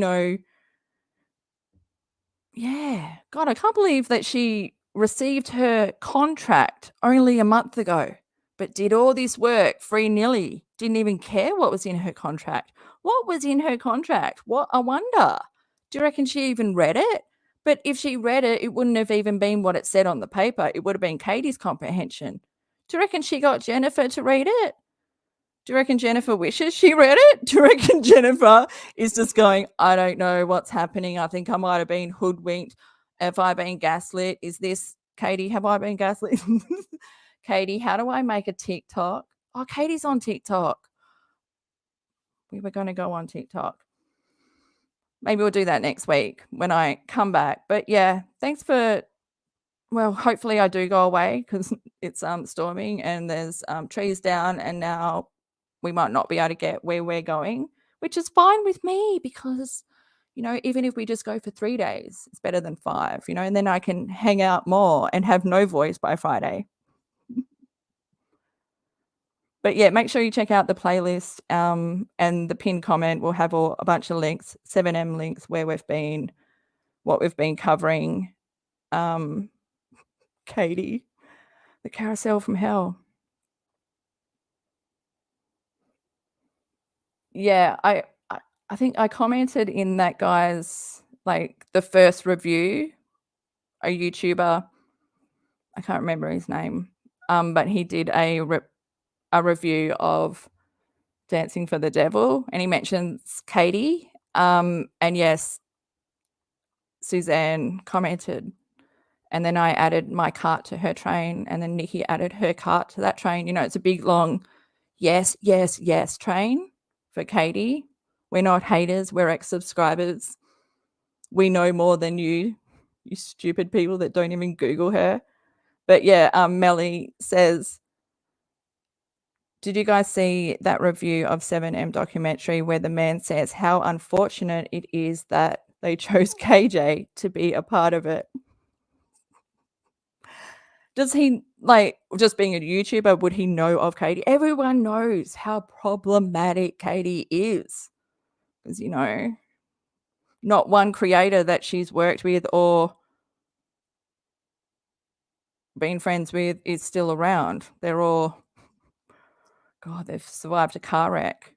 yeah. God, I can't believe that she received her contract only a month ago. but did all this work free-nilly, didn't even care what was in her contract. What was in her contract? What I wonder. Do you reckon she even read it? But if she read it, it wouldn't have even been what it said on the paper. It would have been Katie's comprehension. Do you reckon she got Jennifer to read it? Do you reckon Jennifer wishes she read it? Do you reckon Jennifer is just going, I don't know what's happening. I think I might have been hoodwinked. Have I been gaslit? Is this, Katie, have I been gaslit? Katie, how do I make a TikTok? Oh, Katie's on TikTok. We were going to go on TikTok. Maybe we'll do that next week when I come back. But yeah, thanks for, well, hopefully I do go away because it's storming and there's trees down, and now we might not be able to get where we're going, which is fine with me because, you know, even if we just go for 3 days, it's better than 5, you know, and then I can hang out more and have no voice by Friday. But yeah, make sure you check out the playlist, and the pinned comment will have a bunch of links, 7M links, where we've been, what we've been covering. Katie, the carousel from hell. Yeah, I think I commented in that guy's, like, the first review, a YouTuber, I can't remember his name, but he did a review of Dancing for the Devil, and he mentions Katie, and yes, Suzanne commented, and then I added my cart to her train, and then Nikki added her cart to that train. You know, it's a big, long yes, yes, yes train for Katie. We're not haters, we're ex-subscribers. We know more than you stupid people that don't even Google her. But yeah, Melly says, did you guys see that review of 7M documentary where the man says how unfortunate it is that they chose KJ to be a part of it? Does he, like, just being a YouTuber, would he know of Katie? Everyone knows how problematic Katie is. Because, you know, not one creator that she's worked with or been friends with is still around. They're all, God, they've survived a car wreck.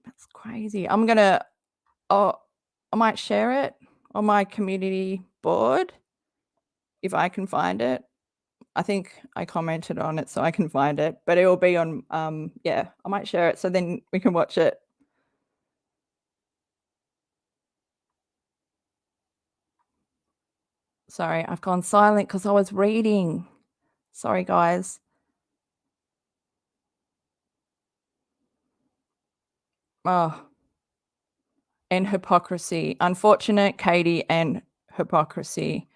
That's crazy. I'm going to, I might share it on my community board if I can find it. I think I commented on it so I can find it, but it will be on, yeah, I might share it so then we can watch it. Sorry, I've gone silent because I was reading. Sorry, guys. Oh, and hypocrisy. Unfortunate Katie and hypocrisy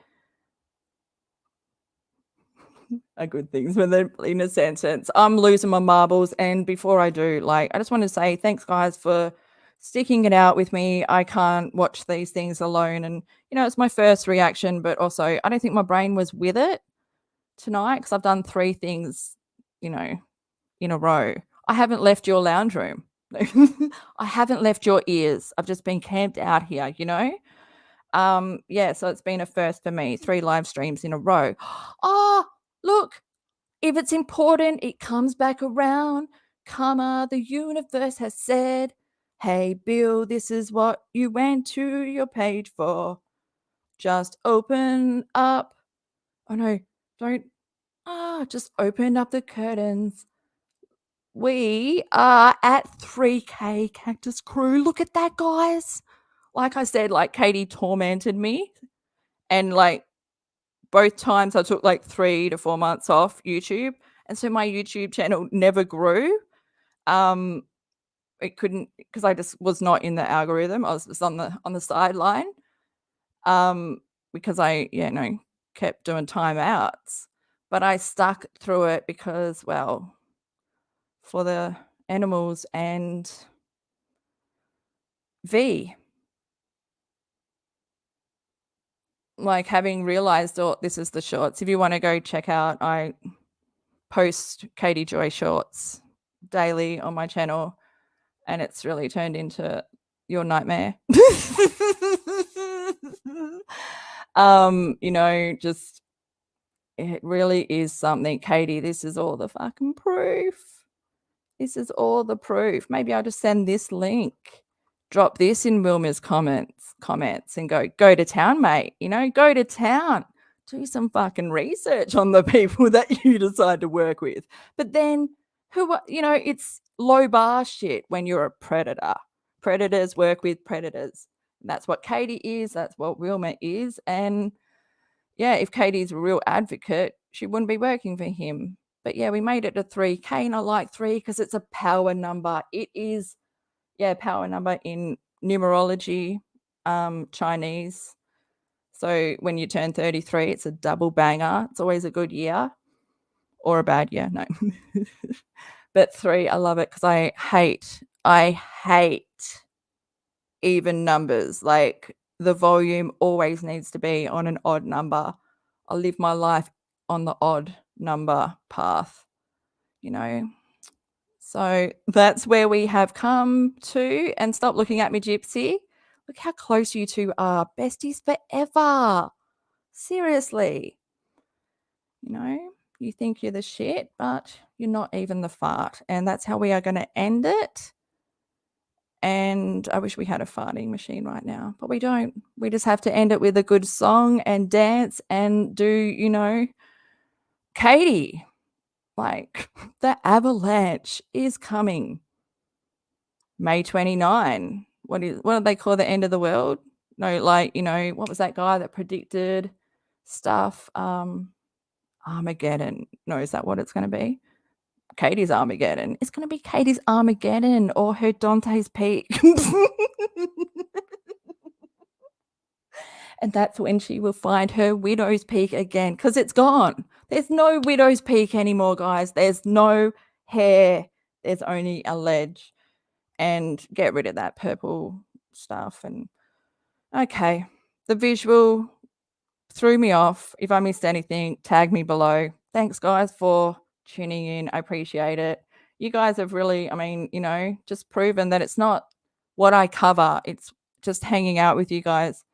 are good things when they're in a sentence. I'm losing my marbles, and before I do, like, I just want to say thanks, guys, for sticking it out with me. I can't watch these things alone, and, you know, it's my first reaction, but also I don't think my brain was with it tonight because I've done 3 things, you know, in a row. I haven't left your lounge room. I haven't left your ears. I've just been camped out here, you know? Yeah, so it's been a first for me, 3 live streams in a row. Oh, look, if it's important, it comes back around. Karma, the universe has said, hey, Bill, this is what you went to your page for. Just open up. Oh, no, don't. Just open up the curtains. We are at 3K Cactus Crew. Look at that, guys. Like I said, like, Katie tormented me. And, like, both times I took like 3 to 4 months off YouTube. And so my YouTube channel never grew. It couldn't, because I just was not in the algorithm. I was just on the sideline. Because I, you know, kept doing timeouts. But I stuck through it because, well, for the animals and V. Like, having realized, oh, this is the shorts. If you want to go check out, I post Katie Joy shorts daily on my channel, and it's really turned into your nightmare. You know, just It really is something, Katie. This is all the fucking proof. This is all the proof. Maybe I'll just send this link, drop this in Wilma's comments and go to town, mate. You know, go to town. Do some fucking research on the people that you decide to work with. But then it's low bar shit when you're a predator. Predators work with predators. That's what Katie is. That's what Wilma is. And yeah, if Katie's a real advocate, she wouldn't be working for him. But yeah, we made it to 3. Kane, I like 3 because it's a power number. It is, power number in numerology, Chinese. So when you turn 33, it's a double banger. It's always a good year or a bad year. No. But 3, I love it because I hate even numbers. Like the volume always needs to be on an odd number. I live my life on the odd number path, you know. So that's where we have come to. And stop looking at me, Gypsy. Look how close you two are. Besties forever. Seriously. You know, you think you're the shit, but you're not even the fart. And that's how we are going to end it. And I wish we had a farting machine right now, but we don't. We just have to end it with a good song and dance and do, Katie, like the avalanche is coming. May 29. What do they call the end of the world? No, like, what was that guy that predicted stuff? Armageddon. No, is that what it's going to be? Katie's Armageddon. It's going to be Katie's Armageddon or her Dante's Peak. And that's when she will find her widow's peak again, because it's gone. There's no widow's peak anymore, guys. There's no hair. There's only a ledge. And get rid of that purple stuff. And okay, the visual threw me off. If I missed anything, tag me below. Thanks, guys, for tuning in. I appreciate it. You guys have really, just proven that it's not what I cover. It's just hanging out with you guys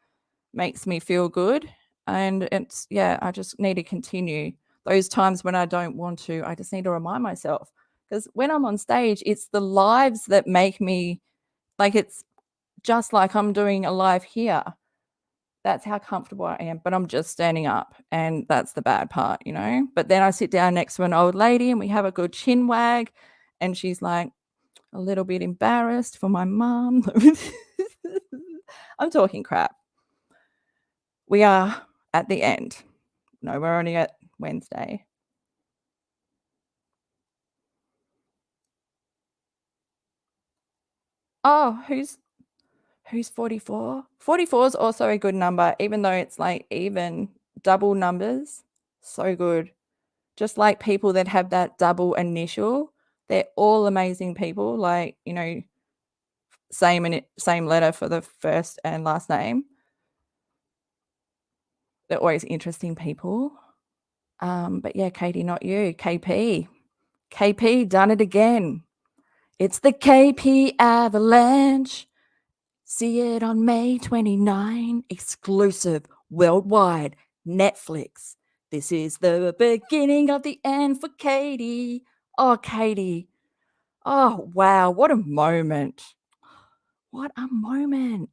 makes me feel good. And I just need to continue. Those times when I don't want to, I just need to remind myself. Because when I'm on stage, it's the lives that make me, like, it's just like I'm doing a live here. That's how comfortable I am, but I'm just standing up, and that's the bad part, But then I sit down next to an old lady and we have a good chin wag, and she's like a little bit embarrassed for my mum. I'm talking crap. We are at the end. No, we're only at Wednesday. Oh, who's 44? 44 is also a good number, even though it's like even double numbers. So good. Just like people that have that double initial, they're all amazing people. Like, same letter for the first and last name. They're always interesting people. But yeah, Katie, not you. KP, done it again. It's the KP Avalanche. See it on May 29, exclusive, worldwide, Netflix. This is the beginning of the end for Katie. Oh, Katie. Oh, wow. What a moment. What a moment.